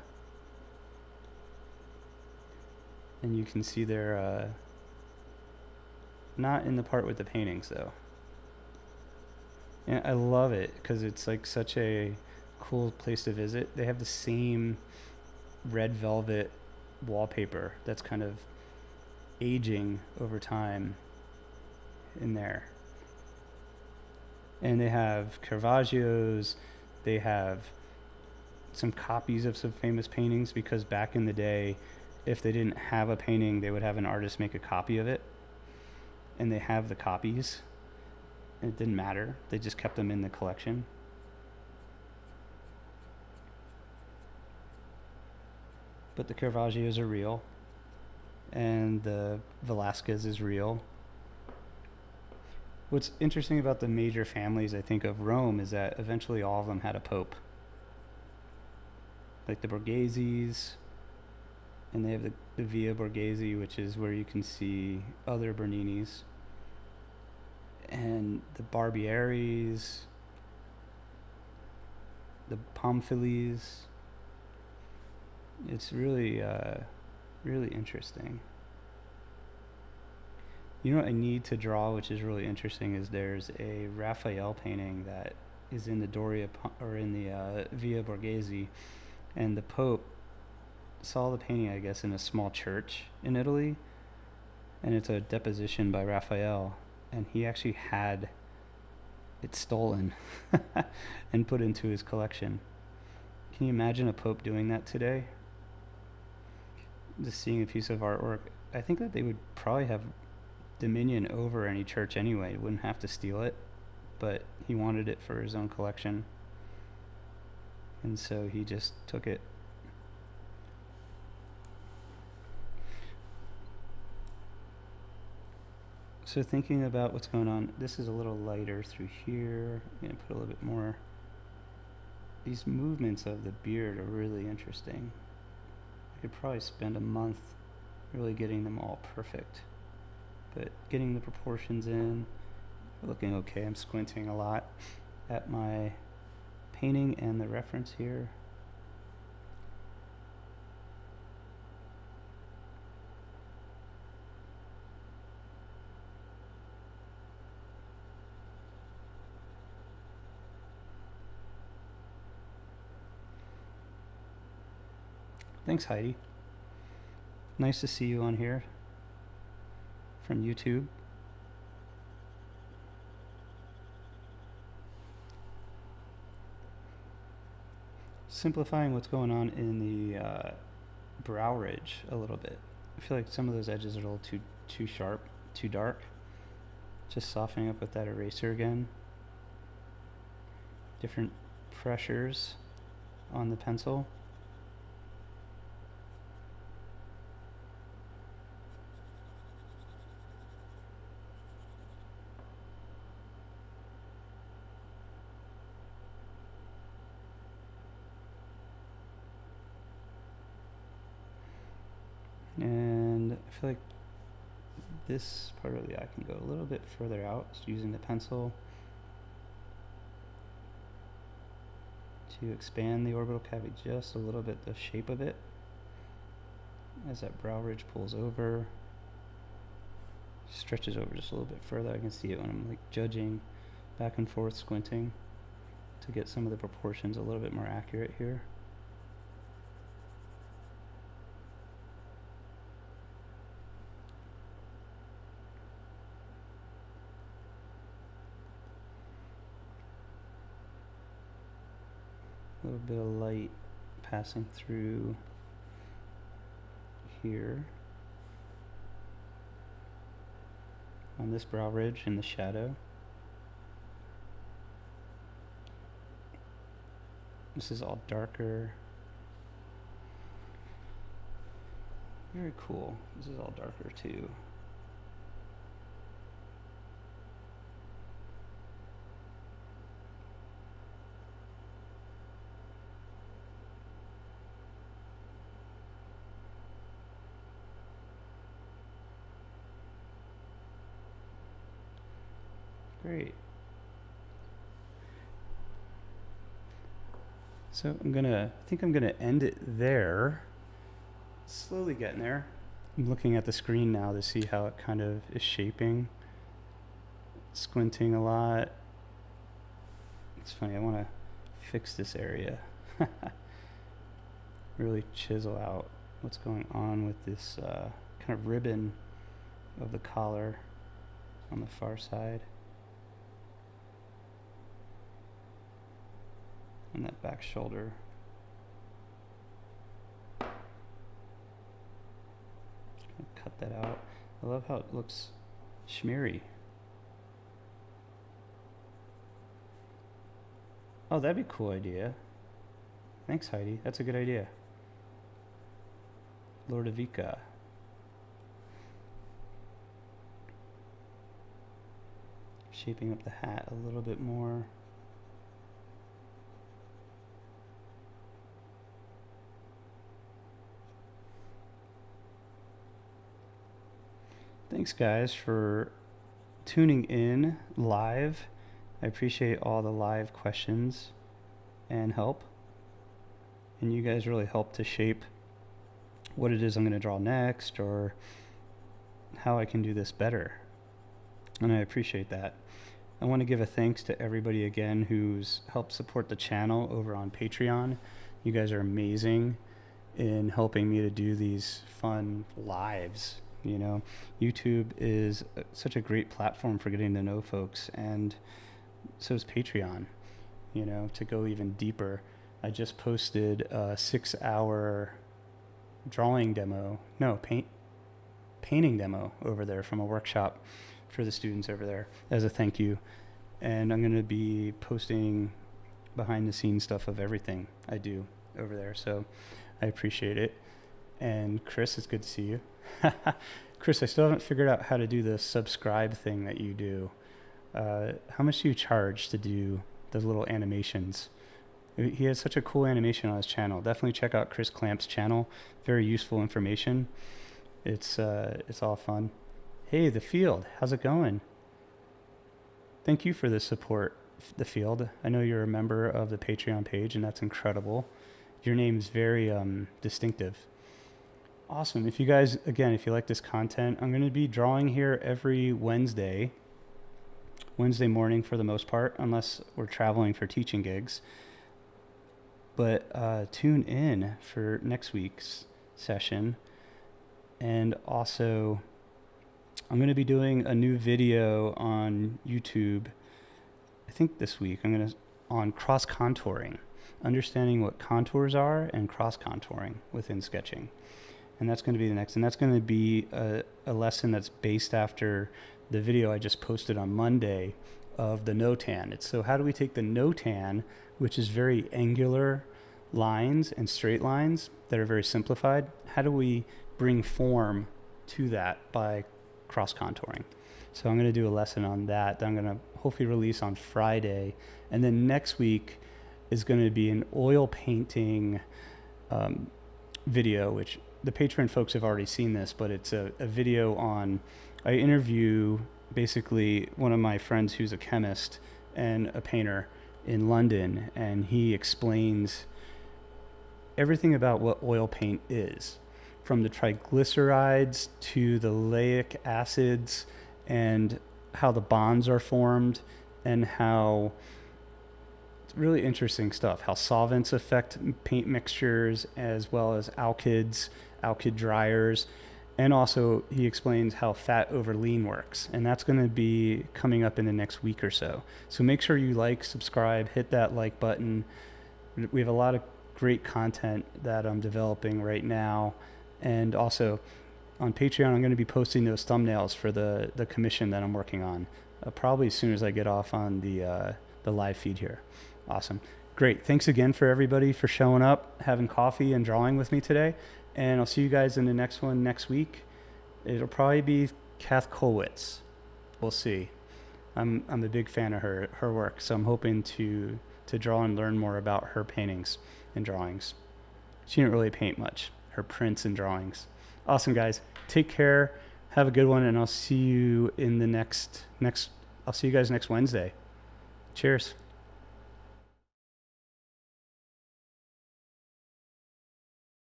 And you can see their, not in the part with the paintings though. And I love it because it's like such a cool place to visit. They have the same red velvet wallpaper that's kind of aging over time in there. And they have Caravaggio's, they have some copies of some famous paintings, because back in the day, if they didn't have a painting, they would have an artist make a copy of it. And they have the copies. And it didn't matter. They just kept them in the collection. But the Caravaggios are real. And the Velázquez is real. What's interesting about the major families, I think, of Rome is that eventually all of them had a pope. Like the Borgheses, and they have the Via Borghese, which is where you can see other Berninis, and the Barbieris, the Pamfilis. It's really, really interesting. You know what I need to draw, which is really interesting, is there's a Raphael painting that is in the Doria, or in the Via Borghese, and the Pope saw the painting, I guess, in a small church in Italy, and it's a deposition by Raphael, and he actually had it stolen and put into his collection. Can you imagine a Pope doing that today? Just seeing a piece of artwork, I think that they would probably have dominion over any church anyway. Wouldn't have to steal it, but he wanted it for his own collection, and so he just took it. So thinking about what's going on, this is a little lighter through here. I'm gonna put a little bit more. These movements of the beard are really interesting. I could probably spend a month really getting them all perfect. But getting the proportions in, looking okay. I'm squinting a lot at my painting and the reference here. Thanks, Heidi. Nice to see you on here from YouTube. Simplifying what's going on in the brow ridge a little bit. I feel like some of those edges are a little too sharp, too dark. Just softening up with that eraser again. Different pressures on the pencil. And I feel like this part of the eye can go a little bit further out, just using the pencil to expand the orbital cavity just a little bit, the shape of it, as that brow ridge pulls over, stretches over just a little bit further. I can see it when I'm like judging back and forth, squinting to get some of the proportions a little bit more accurate here. A little bit of light passing through here on this brow ridge in the shadow. This is all darker. Very cool. This is all darker too. Great. So I think I'm gonna end it there. Slowly getting there. I'm looking at the screen now to see how it kind of is shaping. Squinting a lot. It's funny, I wanna fix this area. Really chisel out what's going on with this kind of ribbon of the collar on the far side. And that back shoulder. Cut that out. I love how it looks shimmery. Oh, that'd be a cool idea. Thanks, Heidi. That's a good idea. Lordovica. Shaping up the hat a little bit more. Thanks, guys, for tuning in live. I appreciate all the live questions and help. And you guys really help to shape what it is I'm going to draw next or how I can do this better. And I appreciate that. I want to give a thanks to everybody again who's helped support the channel over on Patreon. You guys are amazing in helping me to do these fun lives. You know, YouTube is such a great platform for getting to know folks, and so is Patreon, you know, to go even deeper. I just posted a 6-hour drawing demo, painting demo over there from a workshop for the students over there as a thank you. And I'm going to be posting behind the scenes stuff of everything I do over there. So I appreciate it. And Chris, it's good to see you. Chris, I still haven't figured out how to do the subscribe thing that you do. How much do you charge to do those little animations? He has such a cool animation on his channel. Definitely check out Chris Clamp's channel. Very useful information. It's all fun. Hey, the field, how's it going? Thank you for the support, the field. I know you're a member of the Patreon page, and that's incredible. Your name's very distinctive. Awesome. If you guys, again, if you like this content, I'm going to be drawing here every Wednesday morning for the most part, unless we're traveling for teaching gigs. But tune in for next week's session. And also, I'm going to be doing a new video on YouTube, I think this week. On cross contouring, understanding what contours are and cross contouring within sketching. And that's going to be the next. And that's going to be a lesson that's based after the video I just posted on Monday of the no-tan. It's so how do we take the no-tan, which is very angular lines and straight lines that are very simplified, how do we bring form to that by cross contouring? So I'm going to do a lesson on that I'm going to hopefully release on Friday. And then next week is going to be an oil painting video, which the Patreon folks have already seen this, but it's a video on, I interview basically one of my friends who's a chemist and a painter in London, and he explains everything about what oil paint is, from the triglycerides to the laic acids and how the bonds are formed, and how it's really interesting stuff, how solvents affect paint mixtures as well as alkyds, alkyd dryers. And also he explains how fat over lean works, and that's going to be coming up in the next week or so. So make sure you like, subscribe, hit that like button. We have a lot of great content that I'm developing right now. And also on Patreon, I'm going to be posting those thumbnails for the commission that I'm working on, probably as soon as I get off on the live feed here. Awesome. Great. Thanks again for everybody for showing up, having coffee and drawing with me today. And I'll see you guys in the next one next week. It'll probably be Kath Kolwitz. We'll see. I'm a big fan of her work, so I'm hoping to draw and learn more about her paintings and drawings. She didn't really paint much, her prints and drawings. Awesome, guys. Take care. Have a good one, and I'll see you in the next I'll see you guys next Wednesday. Cheers.